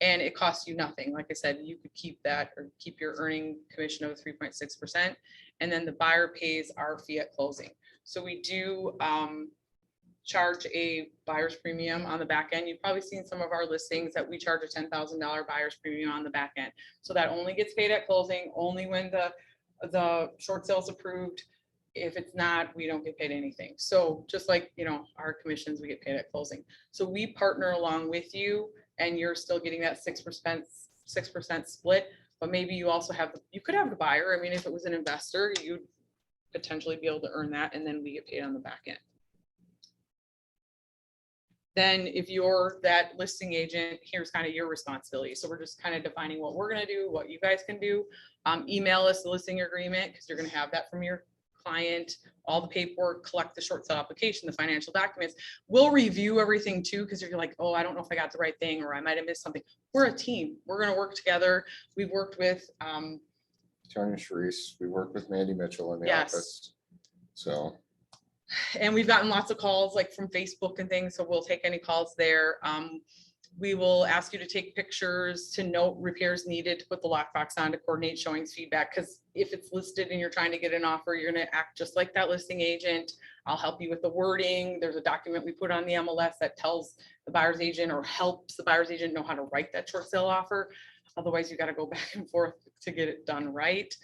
And it costs you nothing. Like I said, you could keep that or keep your earning commission of 3.6%. And then the buyer pays our fee at closing. So we do charge a buyer's premium on the back end. You've probably seen some of our listings that we charge a $10,000 buyer's premium on the back end. So that only gets paid at closing, only when the short sale is approved. If it's not, we don't get paid anything. So just like, our commissions, we get paid at closing. So we partner along with you and you're still getting that 6% split, but maybe you also you could have the buyer. I mean, if it was an investor, you'd potentially be able to earn that and then we get paid on the back end. Then if you're that listing agent, here's kind of your responsibility. So we're just kind of defining what we're gonna do, what you guys can do. Email us the listing agreement, because you're gonna have that from your client, all the paperwork, collect the short sale application, the financial documents. We'll review everything too, because you're like, oh, I don't know if I got the right thing, or I might have missed something. We're a team. We're gonna work together. We've worked with, Tanya Sharice, we work with Mandy Mitchell in the Yes. office. So, and we've gotten lots of calls like from Facebook and things, so we'll take any calls there. We will ask you to take pictures, to note repairs needed, to put the lockbox on, to coordinate showings, feedback, because if it's listed and you're trying to get an offer, you're gonna act just like that listing agent. I'll help you with the wording. There's a document we put on the MLS that tells the buyer's agent or helps the buyer's agent know how to write that short sale offer. Otherwise, you gotta go back and forth to get it done right.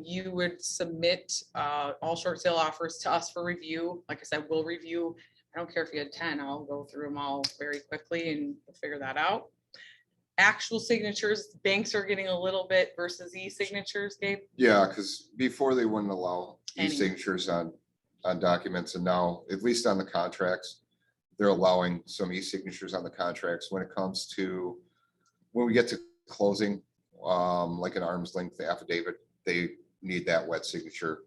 You would submit all short sale offers to us for review. Like I said, we'll review. I don't care if you had 10, I'll go through them all very quickly and we'll figure that out. Actual signatures, banks are getting a little bit versus e-signatures, Gabe. yeah, because before they wouldn't allow Any. e-signatures on documents, and now, at least on the contracts, they're allowing some e-signatures on the contracts. When we get to closing, like an arm's length affidavit, they need that wet signature.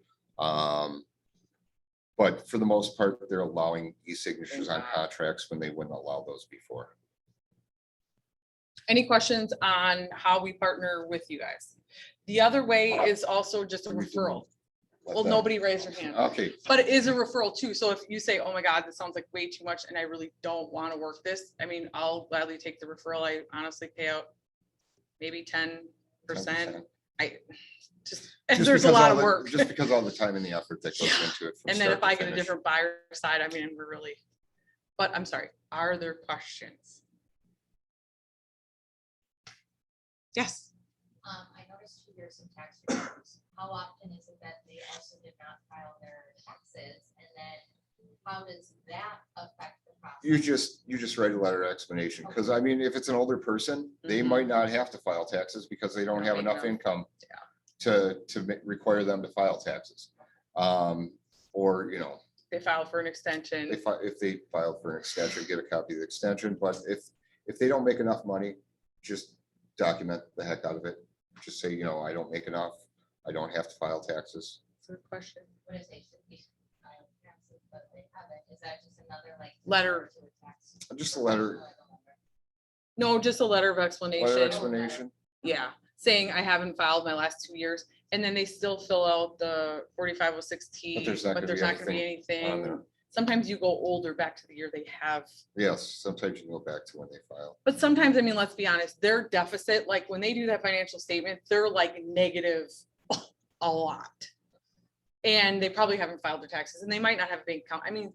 But for the most part, they're allowing e-signatures on contracts when they wouldn't allow those before. Any questions on how we partner with you guys? The other way is also just a referral. Well, nobody raised their hand. Okay, But it is a referral too. So if you say, oh my God, this sounds like way too much and I really don't want to work this, I mean, I'll gladly take the referral. I honestly pay out maybe 10%. 10%. There's a lot of work. Just because all the time and the effort that goes into it. from And then start if to I get a finish. different buyer side, I mean, we're really, but I'm sorry, are there questions? Yes. I noticed 2 years in tax returns. How often is it that they also did not file their taxes? And then how does that affect the process? You just write a letter of explanation, because I mean, if it's an older person, they Mhm. might not have to file taxes because they don't Don't have make enough enough. income Yeah. to require them to file taxes. Or, They file for an extension. if they filed for an extension, get a copy of the extension, but if they don't make enough money, just document the heck out of it. Just say, I don't make enough, I don't have to file taxes. That's a good question. When it says should be filed taxes, but they haven't, is that just another like? Letter. to a tax? Just a letter, No, just a letter of letter explanation. explanation. Yeah, saying I haven't filed my last 2 years, and then they still fill out the 4506T, But there's not but gonna there's be not gonna be anything on there. anything. Sometimes you go older, back to the year they have, Yes, sometimes you can go back to when they file. but sometimes, I mean, let's be honest, their deficit, like when they do that financial statement, they're like negative a lot. And they probably haven't filed their taxes, and they might not have a bank account. I mean,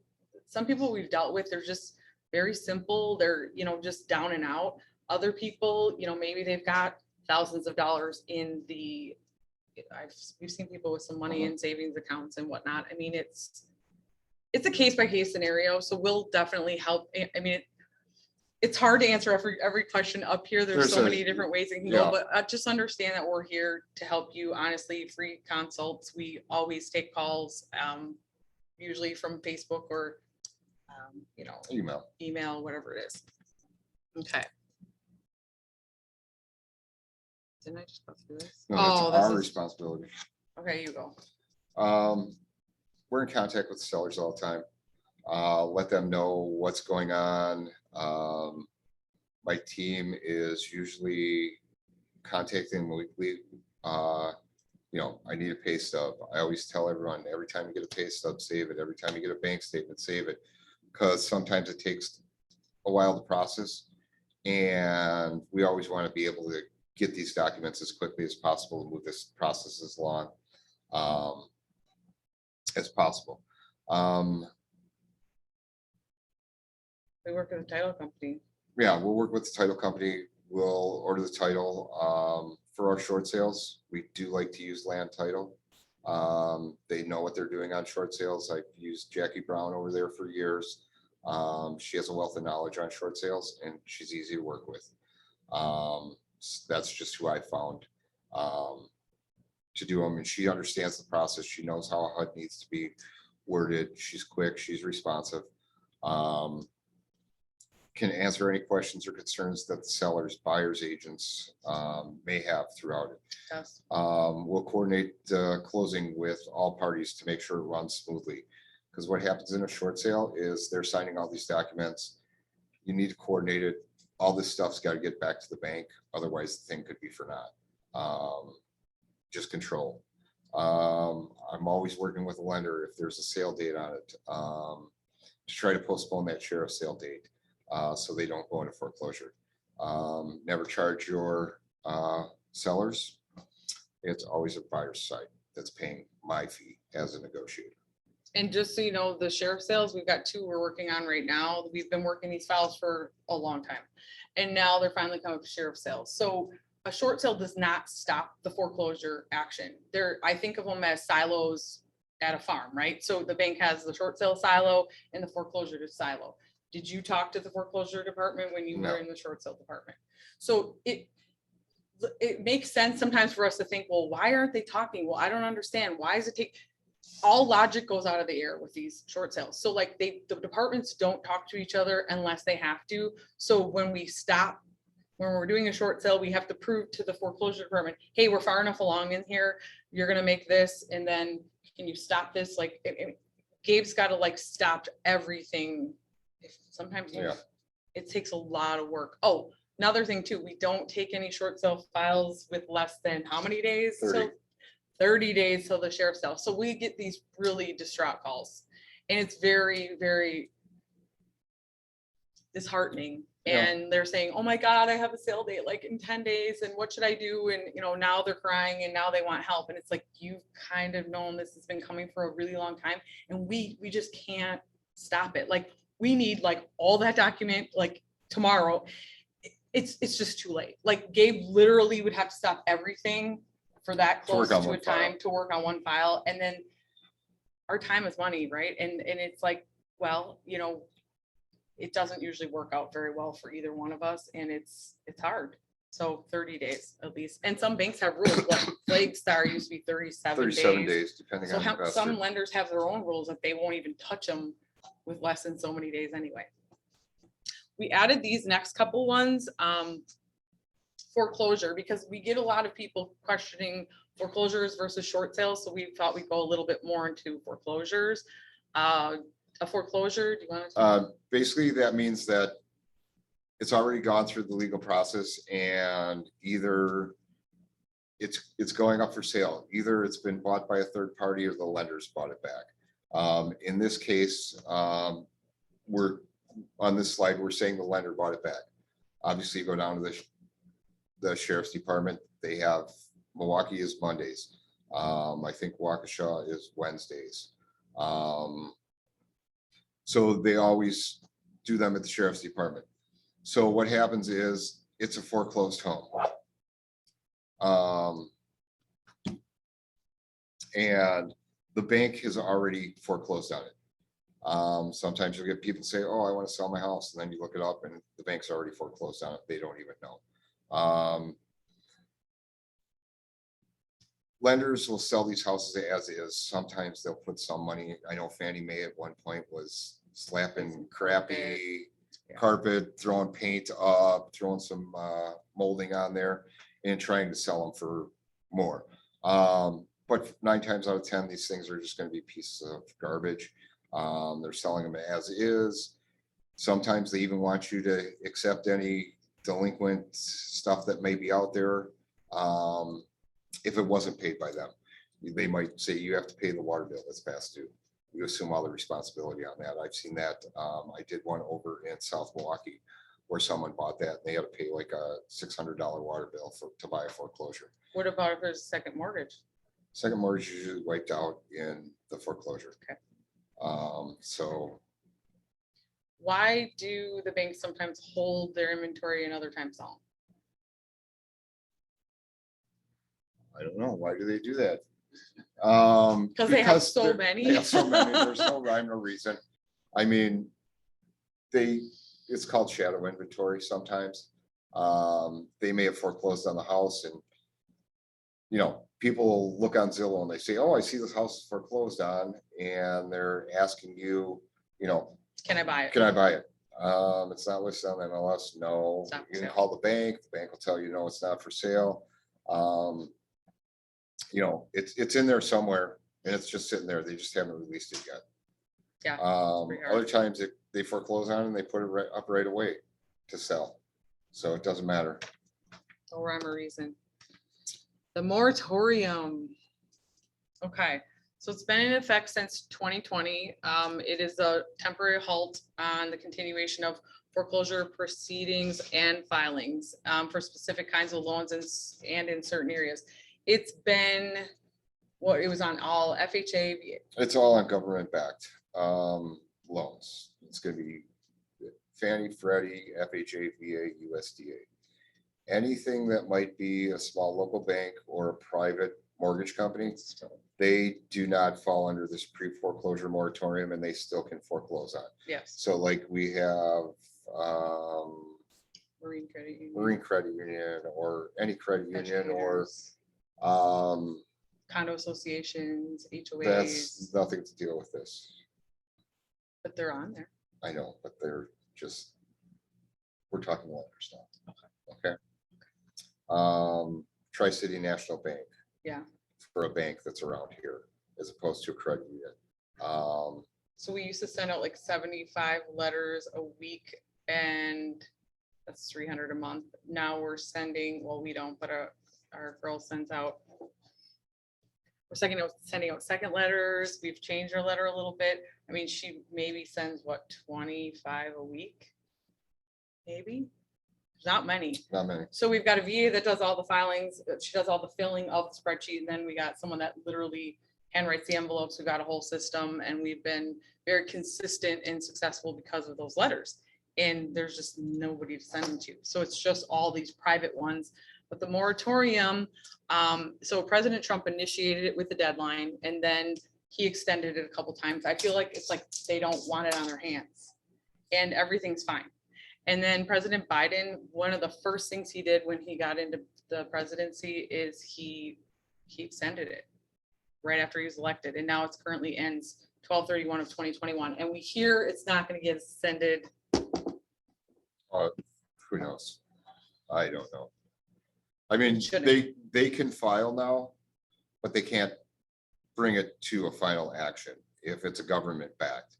some people we've dealt with, they're just very simple, they're, just down and out. Other people, maybe they've got thousands of dollars in we've seen people with some money in savings accounts and whatnot. I mean, it's a case by case scenario. So we'll definitely help. I mean, it's hard to answer every question up here. There's so many different ways it can go, but just understand that we're here to help you. Honestly, free consults. We always take calls, usually from Facebook or, email, whatever it is. Okay. Didn't I just go through this? No, that's Oh, our this is, responsibility. okay, you go. We're in contact with sellers all the time. Let them know what's going on. My team is usually contacting them weekly. I need a pay stub. I always tell everyone, every time you get a pay stub, save it. Every time you get a bank statement, save it. Because sometimes it takes a while to process. And we always want to be able to get these documents as quickly as possible and move this process as long as possible. We work with a title company. Yeah, we'll work with the title company. We'll order the title. For our short sales, we do like to use land title. They know what they're doing on short sales. I've used Jackie Brown over there for years. She has a wealth of knowledge on short sales and she's easy to work with. That's just who I found to do them, and she understands the process. She knows how a HUD needs to be worded. She's quick, she's responsive. Can answer any questions or concerns that the sellers, buyers, agents may have throughout it. Yes. We'll coordinate the closing with all parties to make sure it runs smoothly. Because what happens in a short sale is they're signing all these documents. You need to coordinate it. All this stuff's got to get back to the bank. Otherwise, the thing could be for naught. Just control. I'm always working with a lender if there's a sale date on it to try to postpone that sheriff's sale date so they don't go into foreclosure. Never charge your sellers. It's always a buyer's side that's paying my fee as a negotiator. And just so you know, the sheriff sales, we've got 2 we're working on right now. We've been working these files for a long time. And now they're finally coming to sheriff sales. So a short sale does not stop the foreclosure action. I think of them as silos at a farm, right? So the bank has the short sale silo and the foreclosure silo. Did you talk to the foreclosure department when you were No. in the short sale department? So it makes sense sometimes for us to think, well, why aren't they talking? Well, I don't understand. Why does it take? All logic goes out of the air with these short sales. So like the departments don't talk to each other unless they have to. So when we're doing a short sale, we have to prove to the foreclosure department, hey, we're far enough along in here. You're going to make this. And then can you stop this? Like Gabe's got to like stop everything. Sometimes Yeah. it takes a lot of work. Oh, another thing too, we don't take any short sale files with less than how many days? 30. till 30 days till the sheriff's sale. So we get these really distraught calls and it's very, very disheartening. Yeah. And they're saying, oh my God, I have a sale date like in 10 days. And what should I do? And now they're crying and now they want help. And it's like, you've kind of known this has been coming for a really long time. And we just can't stop it. Like we need like all that document like tomorrow. It's just too late. Like Gabe literally would have to stop everything for that To work close on to a one file. time to work on one file. And then our time is money, right? And it's like, well, it doesn't usually work out very well for either one of us and it's hard. So 30 days at least. And some banks have rules, like Flagstar used to be 37 days, depending So on the investor. some lenders have their own rules that they won't even touch them with less than so many days anyway. We added these next couple ones, foreclosure, because we get a lot of people questioning foreclosures versus short sales. So we thought we'd go a little bit more into foreclosures. A foreclosure, do you want to? Basically, that means that it's already gone through the legal process and either it's going up for sale. Either it's been bought by a third party or the lenders bought it back. In this case, we're on this slide, we're saying the lender bought it back. Obviously, you go down to the sheriff's department. They have Milwaukee is Mondays. I think Waukesha is Wednesdays. So they always do them at the sheriff's department. So what happens is it's a foreclosed home. And the bank has already foreclosed on it. Sometimes you'll get people say, oh, I want to sell my house. And then you look it up and the bank's already foreclosed on it. They don't even know. Lenders will sell these houses as is. Sometimes they'll put some money. I know Fannie Mae at one point was slapping crappy carpet, throwing paint up, throwing some molding on there and trying to sell them for more. But 9 times out of 10, these things are just going to be pieces of garbage. They're selling them as is. Sometimes they even want you to accept any delinquent stuff that may be out there. If it wasn't paid by them, they might say you have to pay the water bill that's past due. You assume all the responsibility on that. I've seen that. I did one over in South Milwaukee where someone bought that and they had to pay like a $600 water bill to buy a foreclosure. What about if there's a second mortgage? Second mortgage is usually wiped out in the foreclosure. Okay. So Why do the banks sometimes hold their inventory and other times don't? I don't know. Why do they do that? Because they have so they're- many. They have so many, there's no rhyme or reason. I mean, it's called shadow inventory sometimes. They may have foreclosed on the house and, you know, people look on Zillow and they say, oh, I see this house is foreclosed on, and they're asking you, you know, Can I buy it? can I buy it? It's not listed on MLS. No, It's not for you can sale. call the bank will tell you, no, it's not for sale. You know, it's in there somewhere and it's just sitting there. They just haven't released it yet. Yeah, pretty hard. Other times they foreclose on it and they put it up right away to sell. So it doesn't matter. No rhyme or reason. The moratorium. Okay, so it's been in effect since 2020. It is a temporary halt on the continuation of foreclosure proceedings and filings for specific kinds of loans and in certain areas. It's been, it was on all FHA. It's all on government backed loans. It's gonna be Fannie, Freddie, FHA, VA, USDA. Anything that might be a small local bank or a private mortgage company, they do not fall under this pre-foreclosure moratorium and they still can foreclose on. Yes, So like we have Marine Credit Union. Marine Credit Union or any credit union or educators, um, condo associations, HOAs, that's nothing to deal with this. but they're on there. I know, but they're just, we're talking lenders now. Okay. Tri-City National Bank. Yeah. For a bank that's around here as opposed to a credit union. So we used to send out like 75 letters a week and that's 300 a month. Now we're sending, well, we don't, but our girl sends out. We're sending out second letters. We've changed our letter a little bit. I mean, she maybe sends what, 25 a week? Maybe, not many. Not many. So we've got a VA that does all the filings. She does all the filling of the spreadsheet. And then we got someone that literally handwrites the envelopes. We've got a whole system and we've been very consistent and successful because of those letters. And there's just nobody to send them to. So it's just all these private ones. But the moratorium, so President Trump initiated it with the deadline and then he extended it a couple times. I feel like it's like they don't want it on their hands and everything's fine. And then President Biden, one of the first things he did when he got into the presidency is he extended it right after he was elected. And now it's currently ends 12/31 of 2021. And we hear it's not going to get extended. Who knows? I don't know. I mean, Shouldn't. they can file now, but they can't bring it to a final action if it's a government backed.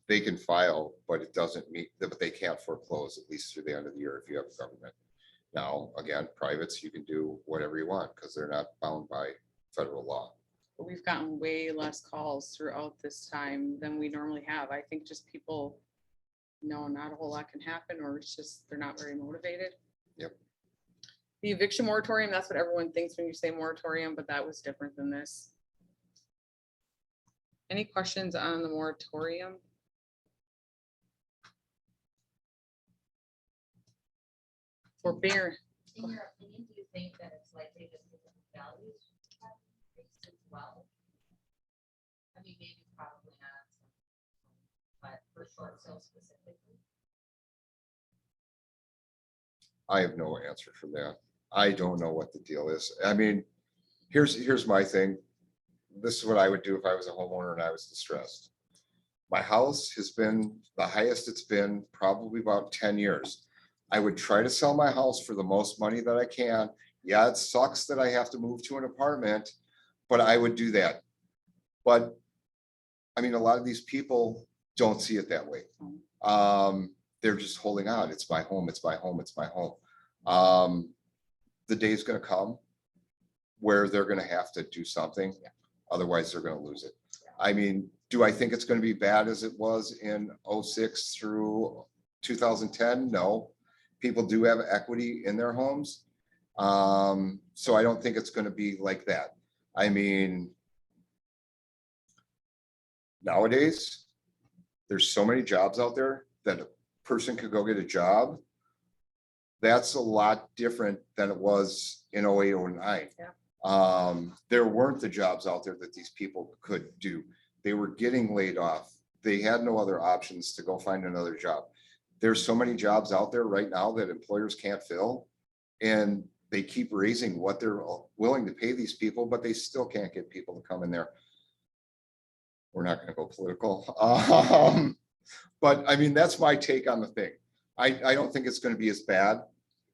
They can file, but it doesn't meet, but they can't foreclose at least through the end of the year if you have a government. Now, again, privates, you can do whatever you want because they're not bound by federal law. But we've gotten way less calls throughout this time than we normally have. I think just people know not a whole lot can happen or it's just they're not very motivated. Yep. The eviction moratorium, that's what everyone thinks when you say moratorium, but that was different than this. Any questions on the moratorium? Forbearance. In your opinion, do you think that it's likely that the values have increased as well? I mean, maybe probably not, but for short sales specifically. I have no answer for that. I don't know what the deal is. I mean, here's my thing. This is what I would do if I was a homeowner and I was distressed. My house has been the highest it's been probably about 10 years. I would try to sell my house for the most money that I can. Yeah, it sucks that I have to move to an apartment, but I would do that. But I mean, a lot of these people don't see it that way. They're just holding on. It's my home. It's my home. It's my home. The day's going to come where they're going to have to do something. Otherwise, they're going to lose it. I mean, do I think it's going to be bad as it was in 06 through 2010? No. People do have equity in their homes. So I don't think it's going to be like that. I mean, nowadays, there's so many jobs out there that a person could go get a job. That's a lot different than it was in 08, 09. Yeah. There weren't the jobs out there that these people could do. They were getting laid off. They had no other options to go find another job. There's so many jobs out there right now that employers can't fill. And they keep raising what they're willing to pay these people, but they still can't get people to come in there. We're not gonna go political. But I mean, that's my take on the thing. I don't think it's gonna be as bad.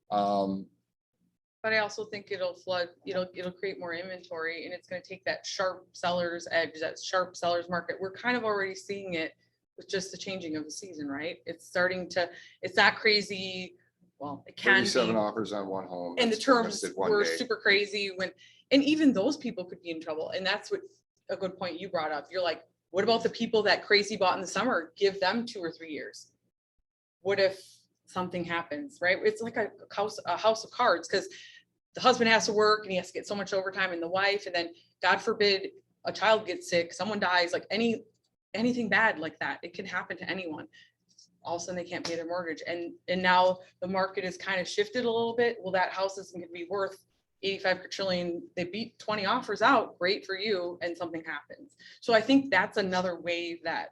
But I also think it'll flood, it'll create more inventory and it's gonna take that sharp seller's edge, that sharp seller's market. We're kind of already seeing it with just the changing of the season, right? It's starting to, it's not crazy. Well, it can 37 be. offers on one home. And the that's been terms listed one were day. super crazy when, and even those people could be in trouble. And that's what a good point you brought up. You're like, what about the people that crazy bought in the summer? Give them 2 or 3 years. What if something happens, right? It's like a house of cards, because the husband has to work and he has to get so much overtime, and the wife, and then God forbid a child gets sick, someone dies, like anything bad like that, it can happen to anyone. All of a sudden they can't pay their mortgage, and now the market is kind of shifted a little bit. Well, that house isn't going to be worth 85 trillion. They beat 20 offers out, great for you, and something happens. So I think that's another way that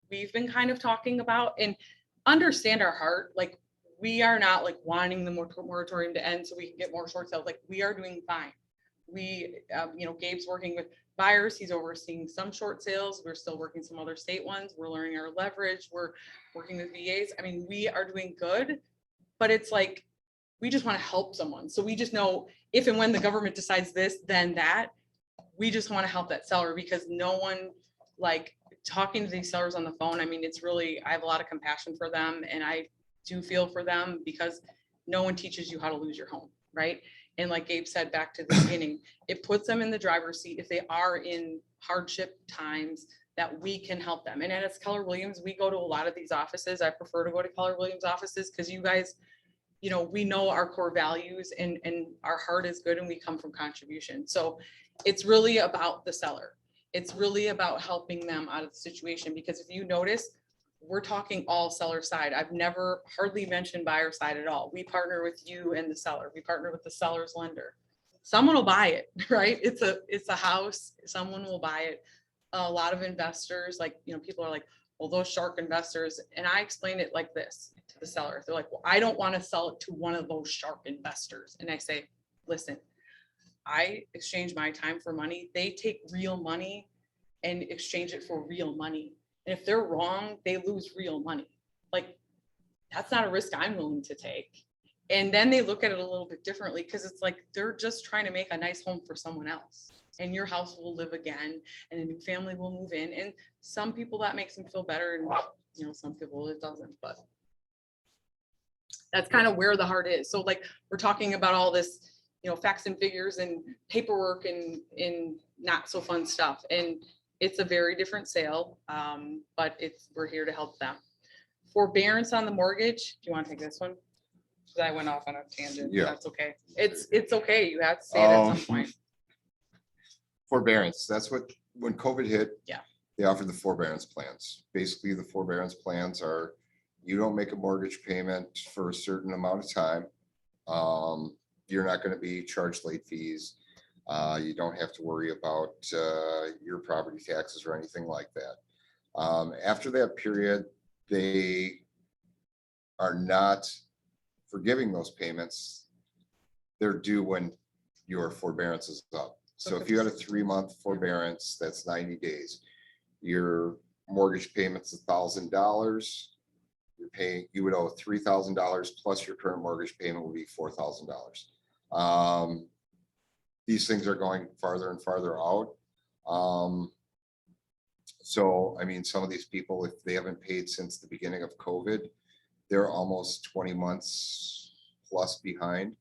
we've been kind of talking about, and understand our heart. Like, we are not like wanting the moratorium to end so we can get more short sales. Like, we are doing fine. We, Gabe's working with buyers. He's overseeing some short sales. We're still working some other state ones. We're learning our leverage. We're working with VAs. I mean, we are doing good, but it's like, we just want to help someone. So we just know if and when the government decides this, then that, we just want to help that seller, because no one, like, talking to these sellers on the phone, I mean, it's really, I have a lot of compassion for them, and I do feel for them, because no one teaches you how to lose your home, right? And like Gabe said, back to the beginning, it puts them in the driver's seat if they are in hardship times, that we can help them. And as Keller Williams, we go to a lot of these offices. I prefer to go to Keller Williams offices, because you guys, we know our core values, and our heart is good, and we come from contribution. So it's really about the seller. It's really about helping them out of the situation, because if you notice, we're talking all seller side. I've never hardly mentioned buyer side at all. We partner with you and the seller. We partner with the seller's lender. Someone will buy it, right? It's a house. Someone will buy it. A lot of investors, like, people are like, well, those shark investors. And I explain it like this to the seller. They're like, well, I don't want to sell it to one of those shark investors. And I say, listen, I exchange my time for money. They take real money and exchange it for real money. And if they're wrong, they lose real money. Like, that's not a risk I'm willing to take. And then they look at it a little bit differently, because it's like, they're just trying to make a nice home for someone else. And your house will live again, and a new family will move in. And some people that makes them feel better, and some people it doesn't. But that's kind of where the heart is. So like, we're talking about all this, facts and figures and paperwork and not so fun stuff. And it's a very different sale, but we're here to help them. Forbearance on the mortgage. Do you want to take this one? Because I went off on a tangent. Yeah. That's okay. It's okay. You have to say it at some point. Forbearance, that's when COVID hit. Yeah. They offered the forbearance plans. Basically, the forbearance plans are, you don't make a mortgage payment for a certain amount of time. You're not going to be charged late fees. You don't have to worry about your property taxes or anything like that. After that period, they are not forgiving those payments. They're due when your forbearance is up. So if you had a 3-month forbearance, that's 90 days. Your mortgage payment's $1,000. You would owe $3,000 plus your current mortgage payment will be $4,000. These things are going farther and farther out. So, I mean, some of these people, if they haven't paid since the beginning of COVID, they're almost 20 months plus behind.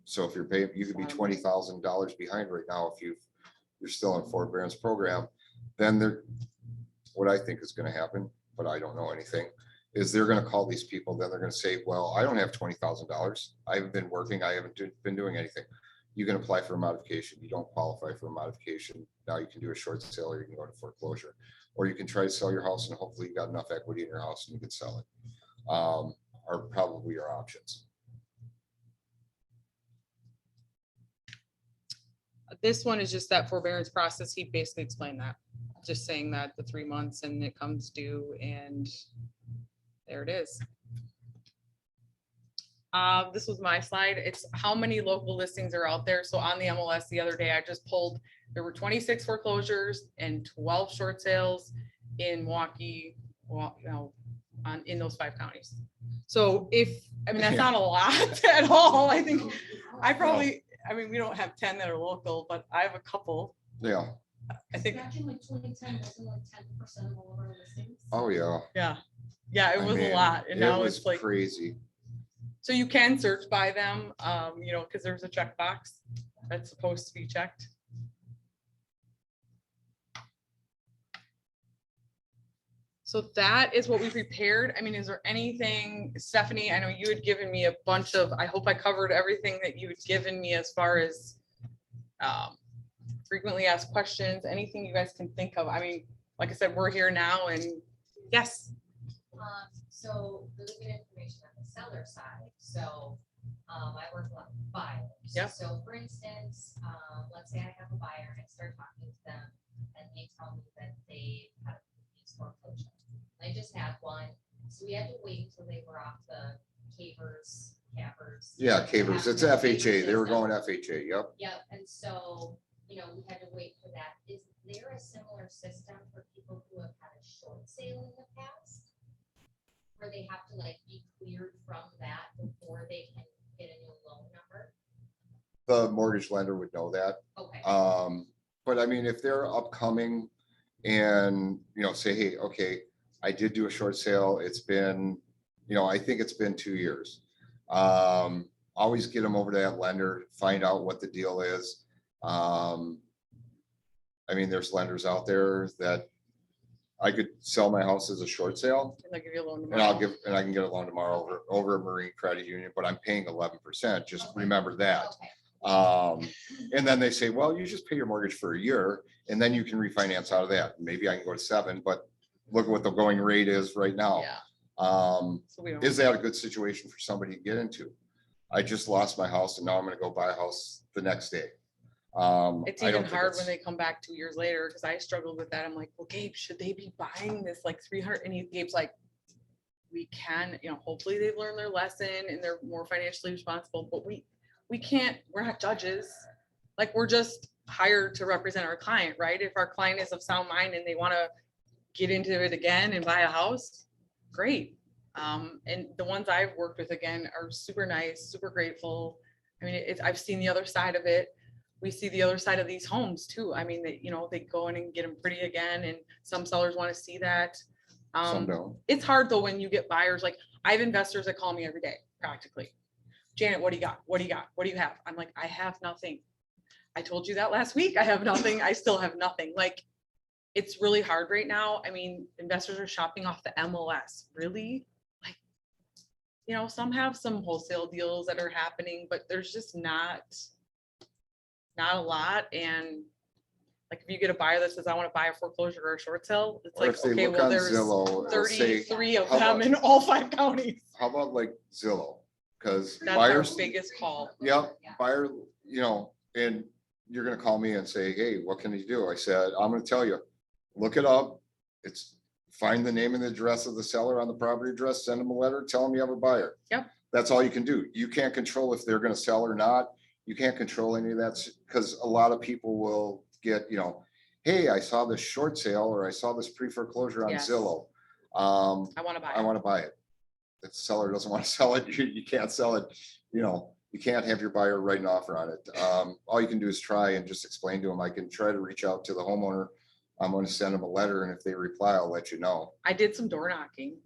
So if you're paying, you could be $20,000 behind right now if you're still in forbearance program. Then what I think is going to happen, but I don't know anything, is they're going to call these people. Then they're going to say, well, I don't have $20,000. I haven't been working. I haven't been doing anything. You can apply for a modification. You don't qualify for a modification. Now you can do a short sale, or you can go to foreclosure, or you can try to sell your house and hopefully you got enough equity in your house and you can sell it. Are probably your options. This one is just that forbearance process. He basically explained that, just saying that the 3 months and it comes due and there it is. This was my slide. It's how many local listings are out there. So on the MLS the other day, I just pulled, there were 26 foreclosures and 12 short sales in Milwaukee, well, you know, in those 5 counties. So that's not a lot at all. I think we don't have 10 that are local, but I have a couple. Yeah. I think, Back in like 2010, wasn't like 10% of all of our listings. Oh, yeah. yeah, it I was a mean, lot. And now was it's like, crazy. so you can search by them, you know, because there's a checkbox that's supposed to be checked. So that is what we prepared. I mean, is there anything, Stephanie, I know you had given me a bunch of, I hope I covered everything that you had given me as far as frequently asked questions, anything you guys can think of. I mean, like I said, we're here now and yes. So really good information on the seller side. So I work a lot with buyers. Yep. So for instance, let's say I have a buyer and I start talking to them and they tell me that they had a previous foreclosure. I just had one, so we had to wait until they were off the cavers. Yeah, Cavers. It's FHA. They were going FHA. Yep. Yep, and so, you know, we had to wait for that. Is there a similar system for people who have had a short sale in the past? Where they have to like be cleared from that before they can get a new loan number? The mortgage lender would know that. Okay. But I mean, if they're upcoming and, you know, say, hey, okay, I did do a short sale. It's been, you know, I think it's been 2 years. Always get them over to that lender, find out what the deal is. I mean, there's lenders out there that I could sell my house as a short sale And they'll give you a loan and tomorrow. I can get a loan tomorrow over a Marine Credit Union, but I'm paying 11%. Just Okay. remember that. Okay. And then they say, well, you just pay your mortgage for a year and then you can refinance out of that. Maybe I can go to 7, but look at what the going rate is right now. Yeah. So we don't. Is that a good situation for somebody to get into? I just lost my house and now I'm gonna go buy a house the next day. It's I don't even think hard it's- when they come back 2 years later, because I struggled with that. I'm like, well, Gabe, should they be buying this like 300? And Gabe's like, we can, you know, hopefully they've learned their lesson and they're more financially responsible, but we can't, we're not judges. Like, we're just hired to represent our client, right? If our client is of sound mind and they want to get into it again and buy a house, great. And the ones I've worked with again are super nice, super grateful. I mean, I've seen the other side of it. We see the other side of these homes too. I mean, they, you know, they go in and get them pretty again, and some sellers want to see that. Some don't. It's hard though when you get buyers. Like, I have investors that call me every day, practically. Janet, what do you got? What do you got? What do you have? I'm like, I have nothing. I told you that last week. I have nothing. I still have nothing. Like, it's really hard right now. I mean, investors are shopping off the MLS. Really? Like, you know, some have some wholesale deals that are happening, but there's just not a lot. And like, if you get a buyer that says, I want to buy a foreclosure or a short sale, it's Or like, if they okay, look well, on there's Zillow, they'll say, 33 of how them about- in all 5 counties. how about like Zillow? Because That's our buyers, biggest call. yep, Yeah. buyer, you know, and you're gonna call me and say, hey, what can you do? I said, I'm gonna tell you, look it up. It's find the name and the address of the seller on the property address, send them a letter, tell them you have a buyer. Yep. That's all you can do. You can't control if they're gonna sell or not. You can't control any of that because a lot of people will get, you know, hey, I saw this short sale or I saw this pre-foreclosure on Yes. Zillow. I want to buy I it. want to buy it. If the seller doesn't want to sell it, you can't sell it. You know, you can't have your buyer write an offer on it. All you can do is try and just explain to them. I can try to reach out to the homeowner. I'm going to send them a letter, and if they reply, I'll let you know. I did some door knocking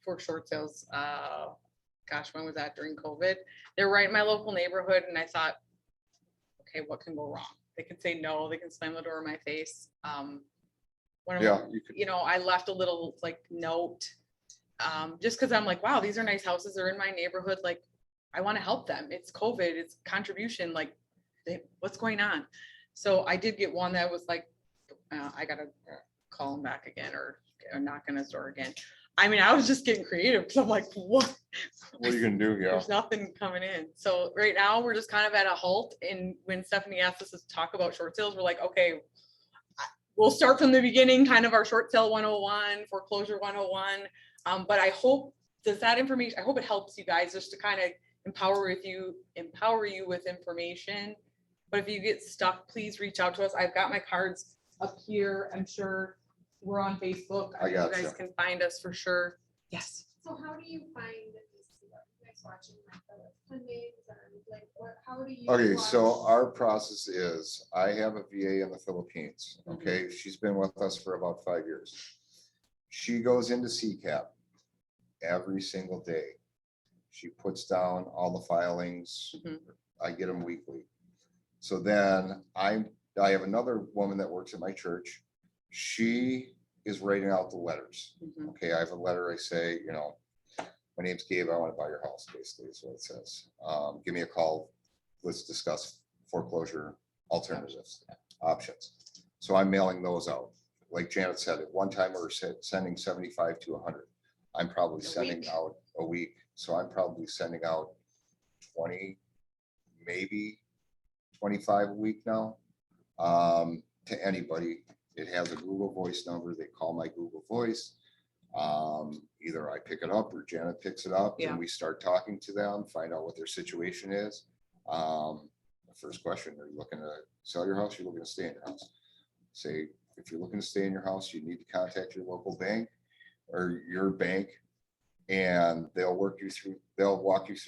for short sales. Gosh, when was that? During COVID. They're right in my local neighborhood, and I thought, okay, what can go wrong? They can say no. They can slam the door in my face. One of Yeah, them, you could. you know, I left a little like note, just because I'm like, wow, these are nice houses. They're in my neighborhood. Like, I want to help them. It's COVID. It's contribution. Like, what's going on? So I did get one that was like, I gotta call him back again or knock on his door again. I mean, I was just getting creative because I'm like, what? What are you gonna do, Gail? There's nothing coming in. So right now we're just kind of at a halt. And when Stephanie asked us to talk about short sales, we're like, okay, we'll start from the beginning, kind of our short sale 101, foreclosure 101. But I hope, does that information, I hope it helps you guys just to kind of empower you with information. But if you get stuck, please reach out to us. I've got my cards up here. I'm sure we're on Facebook. I You got guys you. can find us for sure. Yes. So how do you find that you guys watching like the Sundays or like, what, how do you? Okay, so watch- our process is, I have a VA in the Philippines, Mhm. okay? She's been with us for about 5 years. She goes into CCAP every single day. She puts down all the filings. Mhm. I get them weekly. So then I have another woman that works at my church. She is writing out the letters. Mhm. Okay, I have a letter, I say, you know, my name's Gabe, I want to buy your house, basically is what it says. Give me a call. Let's discuss foreclosure alternatives, options. So I'm mailing those out. Like Janet said, at one time we were sending 75 to 100. I'm probably A sending week. out a week. So I'm probably sending out 20, maybe 25 a week now, to anybody. It has a Google Voice number. They call my Google Voice. Either I pick it up or Janet picks it up Yeah. and we start talking to them, find out what their situation is. The first question, are you looking to sell your house? You're looking to stay in your house? Say, if you're looking to stay in your house, you need to contact your local bank or your bank, and they'll walk you through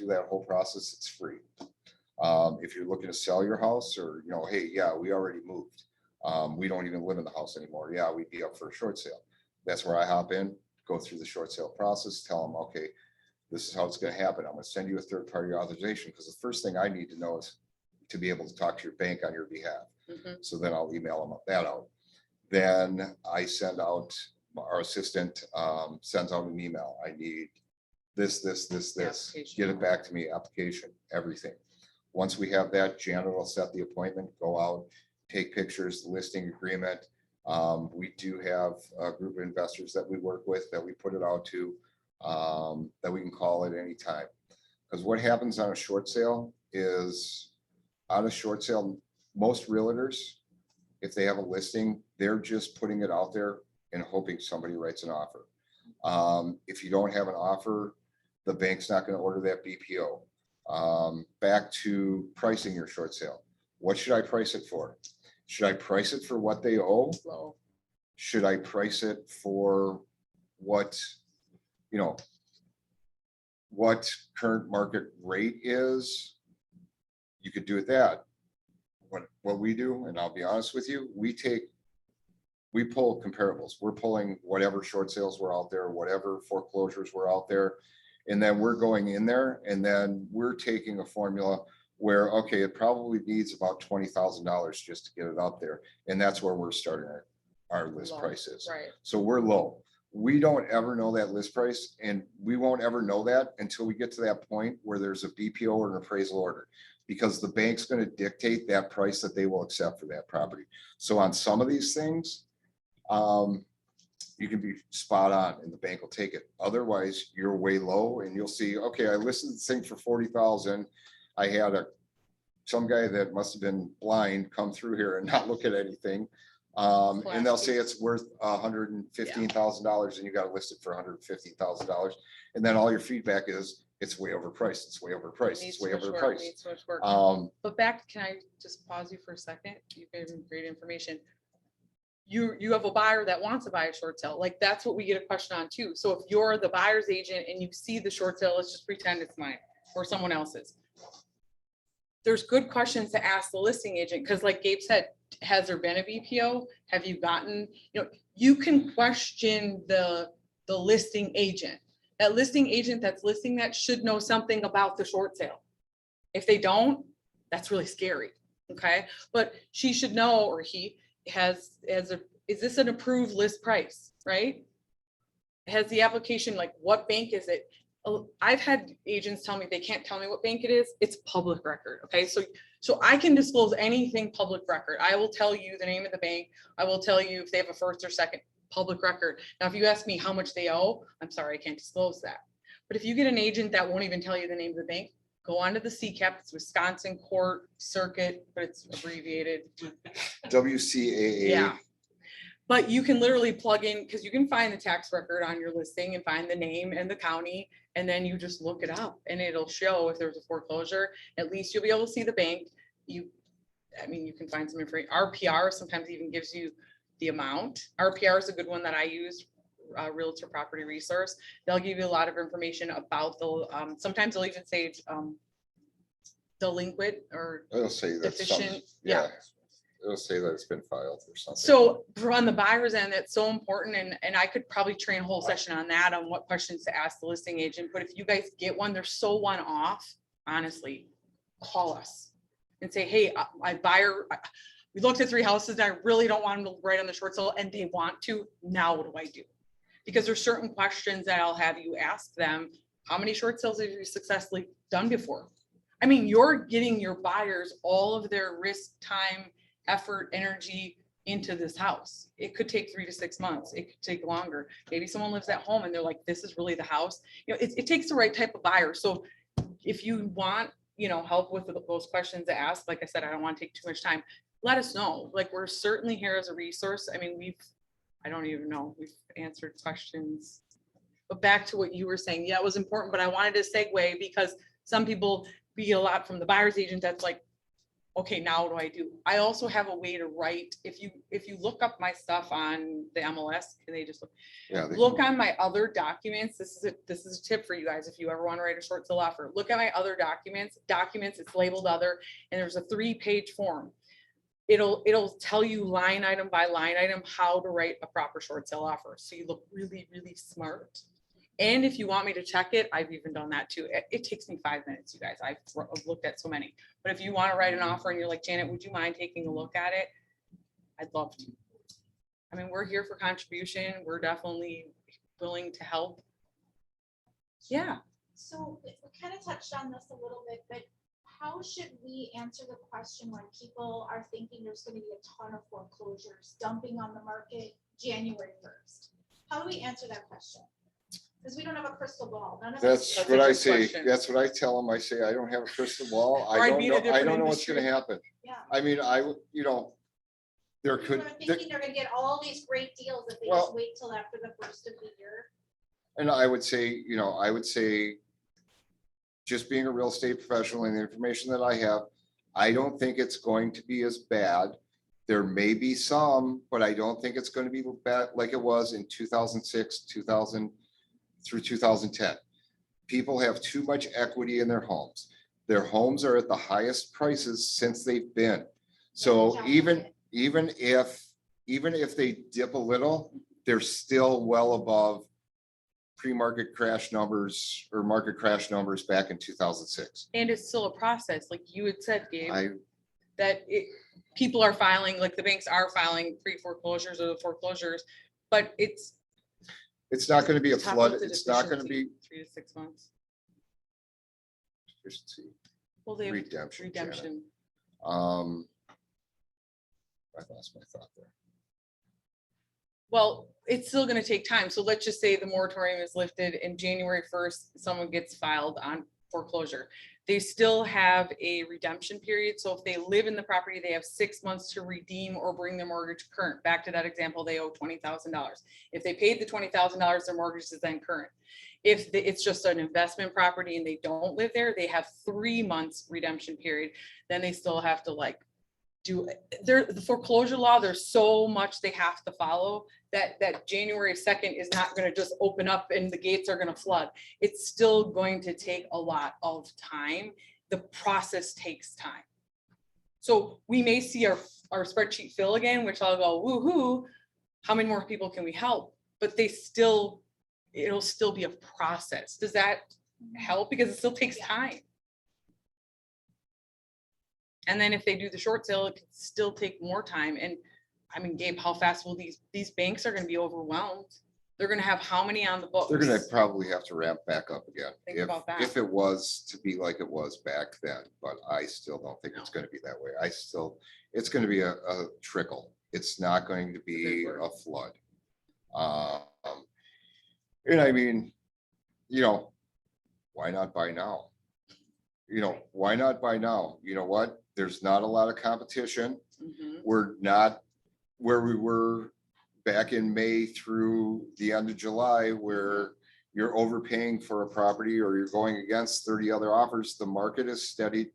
that whole process. It's free. If you're looking to sell your house, or, you know, hey, yeah, we already moved. We don't even live in the house anymore. Yeah, we'd be up for a short sale. That's where I hop in, go through the short sale process, tell them, okay, this is how it's gonna happen. I'm gonna send you a third-party authorization, because the first thing I need to know is to be able to talk to your bank on your behalf. Mhm. So then I'll email them that out. Then I send out, our assistant sends out an email. I need this. Application. Get it back to me, application, everything. Once we have that, Janet will set the appointment, go out, take pictures, listing agreement. We do have a group of investors that we work with that we put it out to, that we can call at any time. Because what happens on a short sale is, on a short sale, most realtors, if they have a listing, they're just putting it out there and hoping somebody writes an offer. If you don't have an offer, the bank's not going to order that BPO. Back to pricing your short sale. What should I price it for? Should I price it for what they owe? Low. Should I price it for what, you know, what current market rate is? You could do it that. What we do, and I'll be honest with you, we pull comparables. We're pulling whatever short sales were out there, whatever foreclosures were out there. And then we're going in there and then we're taking a formula where, okay, it probably needs about $20,000 just to get it out there. And that's where we're starting our list Low. prices. Right. So we're low. We don't ever know that list price, and we won't ever know that until we get to that point where there's a BPO or an appraisal order, because the bank's going to dictate that price that they will accept for that property. So on some of these things, you can be spot on and the bank will take it. Otherwise, you're way low and you'll see, okay, I listed this thing for 40,000. I had some guy that must have been blind come through here and not look at anything. And they'll say it's worth $115,000 and you got to list it for $115,000. And then all your feedback is, it's way overpriced. It's way overpriced. Needs It's way too much work, overpriced. needs too much work. But can I just pause you for a second? You gave me great information. You have a buyer that wants to buy a short sale. Like, that's what we get a question on too. So if you're the buyer's agent and you see the short sale, let's just pretend it's mine or someone else's. There's good questions to ask the listing agent, because like Gabe said, has there been a BPO? Have you gotten, you can question the listing agent. That listing agent that's listing that should know something about the short sale. If they don't, that's really scary. Okay. But she should know, or he is this an approved list price, right? Has the application, like, what bank is it? I've had agents tell me they can't tell me what bank it is. It's public record. Okay. So I can disclose anything public record. I will tell you the name of the bank. I will tell you if they have a first or second. public record. Now, if you ask me how much they owe, I'm sorry, I can't disclose that. But if you get an agent that won't even tell you the name of the bank, go onto the CCAP, it's Wisconsin Court Circuit, but it's abbreviated. WCAA. Yeah. But you can literally plug in, because you can find the tax record on your listing and find the name and the county, and then you just look it up and it'll show if there's a foreclosure. At least you'll be able to see the bank. You can find some information. RPR sometimes even gives you the amount. RPR is a good one that I use, Realtor Property Resource. They'll give you a lot of information about the, sometimes they'll even say delinquent or It'll say that's something, deficient. yeah. It'll say that it's been filed or something. So on the buyer's end, that's so important. And I could probably train a whole session on that, on what questions to ask the listing agent. But if you guys get one, they're so one-off, honestly, call us and say, hey, my buyer, we looked at 3 houses and I really don't want them to write on the short sale and they want to. Now what do I do? Because there's certain questions that I'll have you ask them. How many short sales have you successfully done before? I mean, you're getting your buyers all of their risk, time, effort, energy into this house. It could take 3 to 6 months. It could take longer. Maybe someone lives at home and they're like, this is really the house. It takes the right type of buyer. So if you want, help with those questions to ask, like I said, I don't want to take too much time. Let us know. Like, we're certainly here as a resource. I mean, we've answered questions. But back to what you were saying, yeah, it was important, but I wanted to segue because some people, we get a lot from the buyer's agent that's like, okay, now what do I do? I also have a way to write. If you look up my stuff on the MLS, can they just look? Yeah, Look on my other documents. This is a tip for you guys. If you ever want to write a short sale offer, look at my other documents, it's labeled other, and there's a 3-page form. It'll tell you line item by line item how to write a proper short sale offer. So you look really, really smart. And if you want me to check it, I've even done that too. It takes me 5 minutes, you guys. I've looked at so many. But if you want to write an offer and you're like, Janet, would you mind taking a look at it? I'd love to. I mean, we're here for contribution. We're definitely willing to help. Yeah. So we kind of touched on this a little bit, but how should we answer the question when people are thinking there's going to be a ton of foreclosures dumping on the market January 1st? How do we answer that question? Because we don't have a crystal ball. None of That's us. what I good say. question. That's what I tell them. I say, I don't have a crystal ball. Or I I'd don't be in know. a I different don't know what's gonna industry. happen. Yeah. I mean, there People could, are thinking they're gonna get all these great deals if they Well- just wait till after the 1st of the year. and I would say, just being a real estate professional and the information that I have, I don't think it's going to be as bad. There may be some, but I don't think it's going to be bad like it was in 2006, 2000 through 2010. People have too much equity in their homes. Their homes are at the highest prices since they've been. So even if they dip a little, they're still well above pre-market crash numbers or market crash numbers back in 2006. And it's still a process. Like you had said, Gabe, I, people are filing, like the banks are filing pre-foreclosures or the foreclosures, but it's not going to be a tough flood. with the It's not going to deficiency, be 3 to 6 months. efficiency, Well, they have redemption. Janet. redemption. I lost my thought there. Well, it's still gonna take time. So let's just say the moratorium is lifted and January 1st, someone gets filed on foreclosure. They still have a redemption period. So if they live in the property, they have 6 months to redeem or bring their mortgage current. Back to that example, they owe $20,000. If they paid the $20,000, their mortgage is then current. If it's just an investment property and they don't live there, they have 3 months redemption period. Then they still have to the foreclosure law, there's so much they have to follow that January 2nd is not going to just open up and the gates are going to flood. It's still going to take a lot of time. The process takes time. So we may see our spreadsheet fill again, which I'll go, woohoo, how many more people can we help? But it'll still be a process. Does that help? Because it still takes time. And then if they do the short sale, it could still take more time. And I mean, Gabe, how fast will these banks are going to be overwhelmed? They're going to have how many on the books? They're going to probably have to ramp back up again. Think about that. If it was to be like it was back then, but I still don't think it's going to be that way. It's going to be a trickle. It's not going to be a flood. And I mean, you know, why not buy now? Why not buy now? You know what? There's not a lot of competition. Mhm. We're not where we were back in May through the end of July, where you're overpaying for a property or you're going against 30 other offers. The market is steady,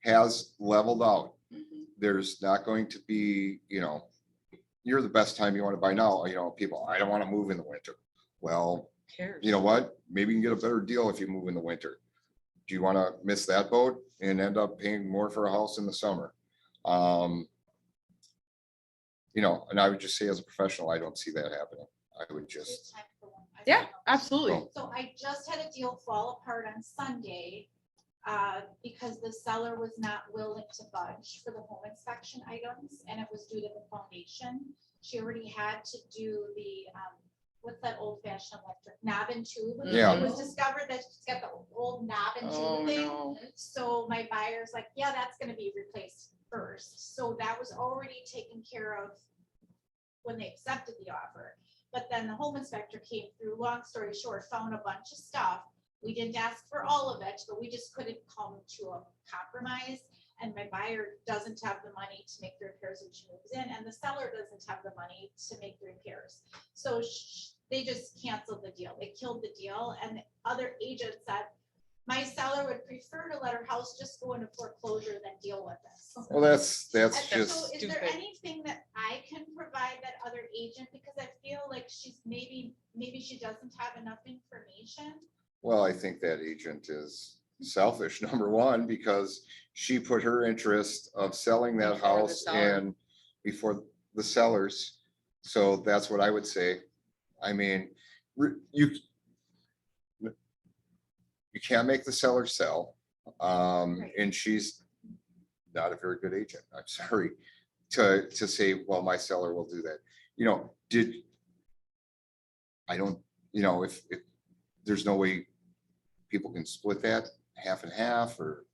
has leveled out. Mhm. There's not going to be, you're the best time you want to buy now. People, I don't want to move in the winter. Well, Cares. you know what? Maybe you can get a better deal if you move in the winter. Do you want to miss that boat and end up paying more for a house in the summer? And I would just say as a professional, I don't see that happening. I would just, Time for one. I Yeah, don't know. absolutely. Oh. So I just had a deal fall apart on Sunday, because the seller was not willing to budge for the home inspection items, and it was due to the foundation. She already had to do the, what's that old fashioned electric knob and tube? Yeah. It was discovered that she's got the old knob and Oh, tube thing. no. So my buyer's like, yeah, that's gonna be replaced first. So that was already taken care of when they accepted the offer. But then the home inspector came through, long story short, found a bunch of stuff. We didn't ask for all of it, but we just couldn't come to a compromise. And my buyer doesn't have the money to make the repairs when she moves in, and the seller doesn't have the money to make the repairs. So they just canceled the deal. They killed the deal. And the other agent said, my seller would prefer to let her house just go into foreclosure than deal with this. well, that's And just, so is there stupid. anything that I can provide that other agent, because I feel like she's maybe she doesn't have enough information? well, I think that agent is selfish, number one, because she put her interest of selling that Before the house seller. and before the sellers. So that's what I would say. I mean, you can't make the seller sell. Right. And she's not a very good agent. I'm sorry to say, well, my seller will do that. I don't, if there's no way people can split that half and half, or,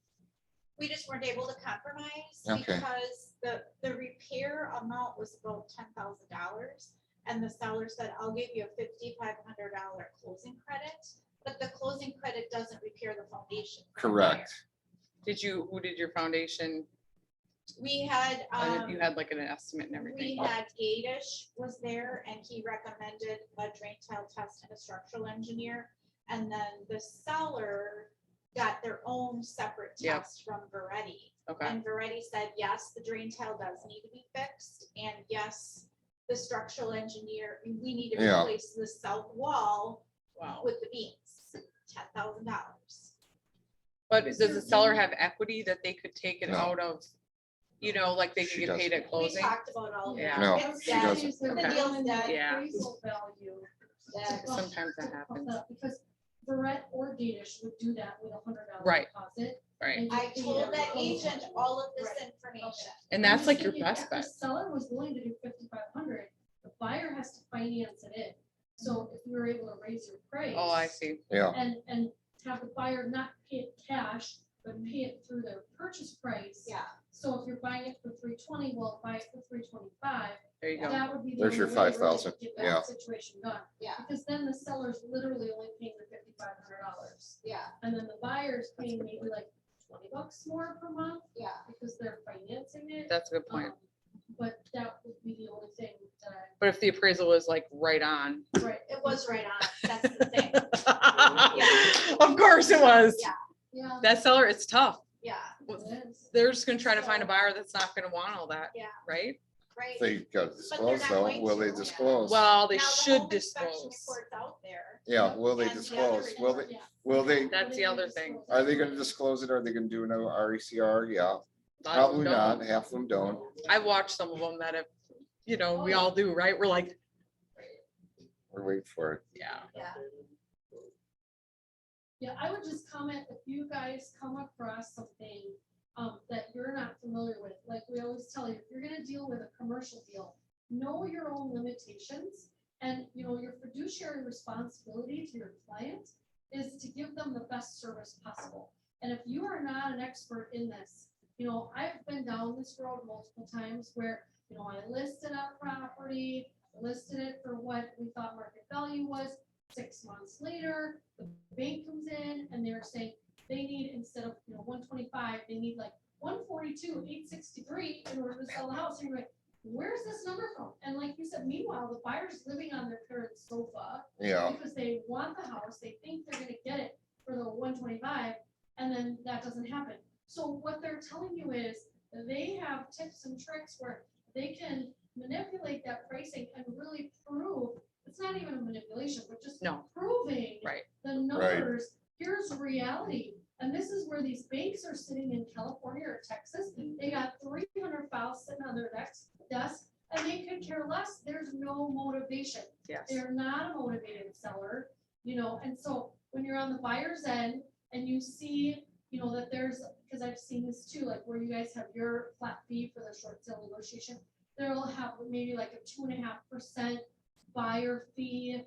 We just weren't able to compromise Okay. because the repair amount was about $10,000. And the seller said, I'll give you a $5,500 closing credit, but the closing credit doesn't repair the foundation. for the buyer. correct. Who did your foundation? We had, You had like an estimate and everything. we had Gadish was there, and he recommended a drain tile test and a structural engineer. And then the seller got their own separate Yep. test from Veretti. Okay. And Veretti said, yes, the drain tile does need to be fixed, and yes, the structural engineer, we need to Yeah. replace the south wall Wow. with the beams, $10,000. But does the seller have equity that they could take it No. out of, like they She could get paid at We closing? talked about all of Yeah. that. No, It's she dead. doesn't. The Okay. deal's dead. Yeah. Appraisal value. Dead. Sometimes that to pump happens. up, because Barrett or Gadish would do that with $100 Right. deposit. Right. and I just pay told every that closing. agent all of this Right. information. And I'm that's just like your thinking, best if the bet. seller was willing to do 5,500, the buyer has to finance it in. So if we were able to raise your price. Oh, I see. Yeah, And have the buyer not pay it cash, but pay it through their purchase price. Yeah, So if you're buying it for 320, well, buy it for 325. There you go. That would be the There's only your way really 5,000, to get yeah. that situation done. yeah, Because then the seller's literally only paying the $5,500. yeah, And then the buyer's paying maybe like $20 more per month yeah. because they're financing it. That's a good point. But that would be the only thing that But if the appraisal was like right on. right. It was right on. That's the thing. Of course it was. Yeah. Yeah. That seller, it's tough. Yeah, it is. They're just gonna try to find a buyer that's not gonna want all that, yeah, right? right. they gotta they're disclose not though. going Will to, they yeah. disclose? Well, they Now, the should home inspection disclose. report's out there. Yeah, will they And the disclose? other Will they, report, Yeah. will they, That's the other thing. are they gonna disclose it? Are they gonna do an RECR? Yeah, A lot of them probably don't. not. Half of them don't. I watched some of them that have, we all do, right? We're like, We're waiting for it. yeah. Yeah, Yeah, I would just comment if you guys come across something that you're not familiar with, like we always tell you, if you're gonna deal with a commercial deal, know your own limitations. And, your fiduciary responsibility to your client is to give them the best service possible. And if you are not an expert in this, I've been down this road multiple times where, I listed a property, listed it for what we thought market value was. 6 months later, the bank comes in and they're saying they need, instead of, 125, they need like 142,863 in order to sell the house. And you're like, where's this number from? And like you said, meanwhile, the buyer's living on their parents' sofa Yeah, because they want the house, they think they're gonna get it for the 125, and then that doesn't happen. So what they're telling you is that they have tips and tricks where they can manipulate that pricing and really prove, it's not even a manipulation, but just No. proving Right. the numbers. Here's reality. And this is where these banks are sitting in California or Texas. They got 300 files sitting on their desk, and they could care less. There's no motivation. Yes. They're not a motivated seller, and so when you're on the buyer's end and you see, that there's, because I've seen this too, like where you guys have your flat fee for the short sale negotiation, they'll have maybe like a 2.5% buyer fee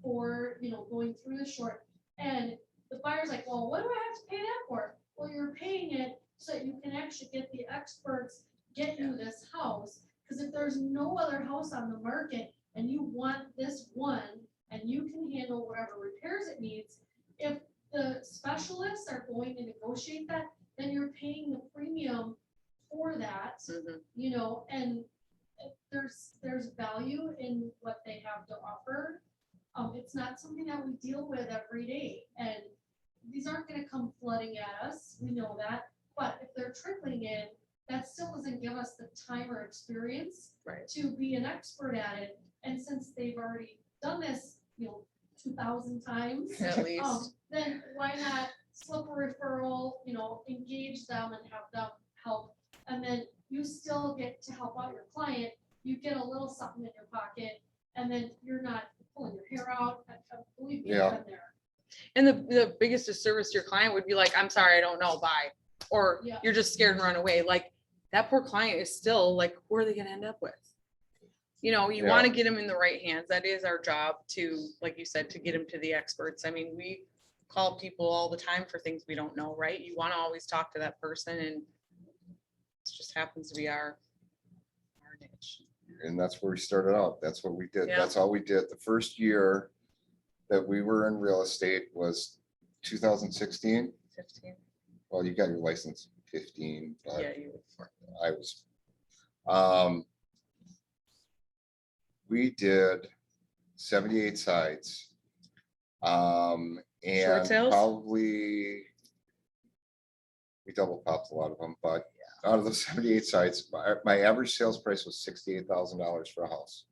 for, going through the short. And the buyer's like, well, what do I have to pay that for? Well, you're paying it so that you can actually get the experts, get you this house. Because if there's no other house on the market and you want this one and you can handle whatever repairs it needs, if the specialists are going to negotiate that, then you're paying the premium for that, Mhm. and there's value in what they have to offer. It's not something that we deal with every day, and these aren't gonna come flooding at us, we know that, but if they're trickling in, that still doesn't give us the time or experience Right. to be an expert at it. And since they've already done this, 2,000 times, At least. then why not slip a referral, engage them and have them help. And then you still get to help out your client. You get a little something in your pocket, and then you're not pulling your hair out. Believe me, I've been there. And the biggest disservice to your client would be like, I'm sorry, I don't know, bye. Or Yeah. you're just scared and run away. Like that poor client is still like, where are they gonna end up with? You want to get them in the right hands. That is our job to, like you said, to get them to the experts. I mean, we call people all the time for things we don't know, right? You want to always talk to that person, and it just happens to be our niche. and that's where we started out. That's what we did. Yeah. That's all we did. The first year that we were in real estate was 2016. 15. Well, you got your license 15, but Yeah, you would. I was, we did 78 sites. And sales? probably we double popped a lot of them, but out of the 78 sites, my average sales price was $68,000 for a house.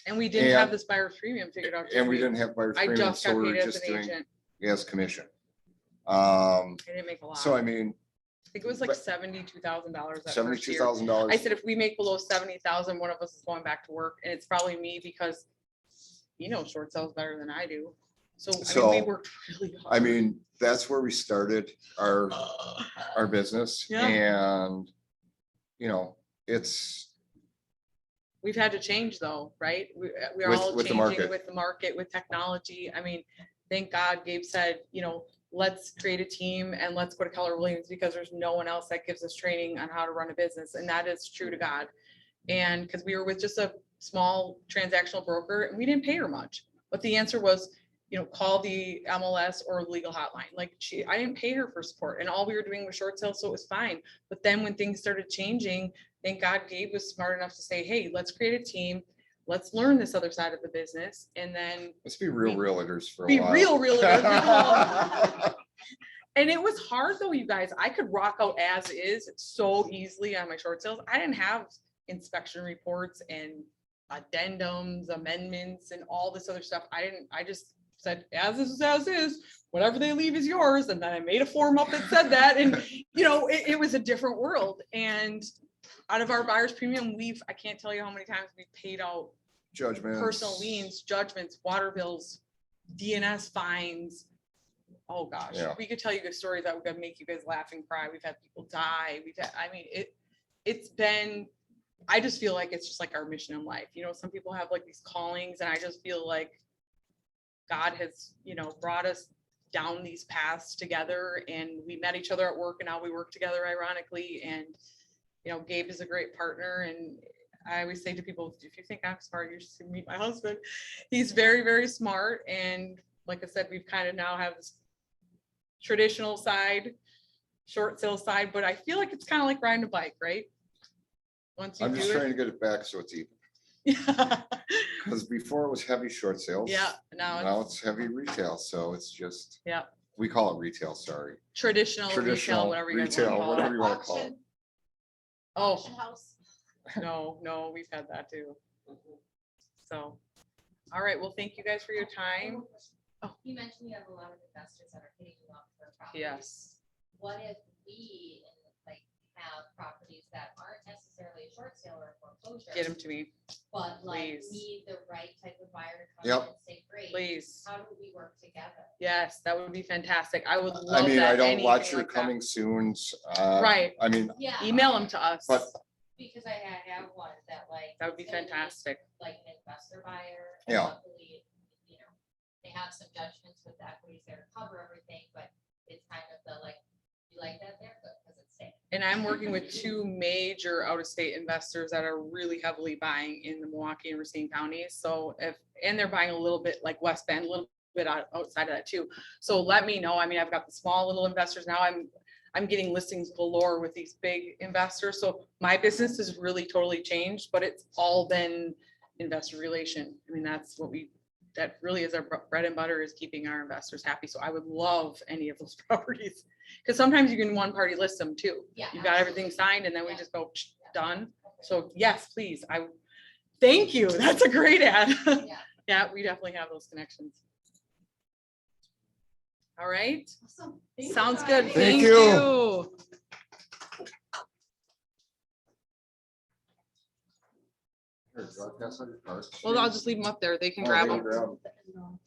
And we didn't have And- this buyer's premium figured out. And we didn't have buyer I premium, just so got we paid were as just an doing agent. as commission. I didn't make a lot. So I mean, I think it was like but- $72,000 that first year. $72,000. I said, if we make below 70,000, one of us is going back to work, and it's probably me because short sales better than I do. So I mean, we So, worked really hard. I mean, that's where we started our business, Yeah. and it's We've had to change though, right? We're With- all with the changing market. with the market, with technology. I mean, thank God Gabe said, let's create a team and let's go to Keller Williams, because there's no one else that gives us training on how to run a business. And that is true to God. And because we were with just a small transactional broker and we didn't pay her much, but the answer was, call the MLS or legal hotline. Like I didn't pay her for support, and all we were doing was short sales. So it was fine. But then when things started changing, thank God Gabe was smart enough to say, hey, let's create a team. Let's learn this other side of the business. And then let's be real realtors for a be while. real realtors. And it was hard though, you guys. I could rock out as is so easily on my short sales. I didn't have inspection reports and addendums, amendments, and all this other stuff. I just said, as is, whatever they leave is yours. And then I made a form up that said that. And it was a different world. And out of our buyer's premium, I can't tell you how many times we paid out Judgments. personal liens, judgments, water bills, DNS fines. Oh gosh, Yeah. we could tell you a story that would make you guys laugh and cry. We've had people die. It's been, I just feel like it's just like our mission in life. Some people have like these callings, and I just feel like God has, brought us down these paths together, and we met each other at work, and now we work together ironically. And, Gabe is a great partner, and I always say to people, if you think I'm smart, you should meet my husband. He's very, very smart. And like I said, we've kind of now have this traditional side, short sale side, but I feel like it's kind of like riding a bike, right? Once you I'm do just trying it. to get it back so it's even. Yeah, Because before it was heavy short sales. now Now it's, it's heavy retail, so it's just. yeah, We call it retail, sorry. traditional retail, Traditional whatever you guys want to retail, call it. whatever you want to call it. Auction- Oh, auction house. no, we've had that too. So, all right, well, thank you guys for your time. You mentioned you have a lot of investors that are hitting you up for properties. Yes, What if we like have properties that aren't necessarily a short sale or a foreclosure? get them to me, But like please. need the right type of buyer to come Yep. in and say, great. please. How do we work together? Yes, that would be fantastic. I would I love mean, that. I don't anything watch your like that. coming soons. Right. I mean, Yeah. Email them to us. But- Because I have one that like. That would be it's gonna fantastic. Like an investor buyer. and Yeah. Luckily, you know, they have some judgments with the equities there to cover everything, but it's kind of the like, you like that there, good, because it's safe. And I'm working with two major out-of-state investors that are really heavily buying in the Milwaukee and Racine counties. So and they're buying a little bit like West Bend, a little bit outside of that too. So let me know. I mean, I've got the small little investors now. I'm getting listings galore with these big investors. So my business has really totally changed, but it's all been investor relation. I mean, that really is our bread and butter, is keeping our investors happy. So I would love any of those properties. Because sometimes you can one party list them too. Yeah. You've got everything absolutely. signed and then we Yeah. just go done. So yes, please. Thank you. That's a great ad. Yeah. Yeah, we definitely have those connections. All right. Awesome. Thank you, Sounds guys. good. Thank Thank you. you. Here, do I pass on your cards? Well, I'll just leave them up there. They can Oh, grab they them. can grab 'em.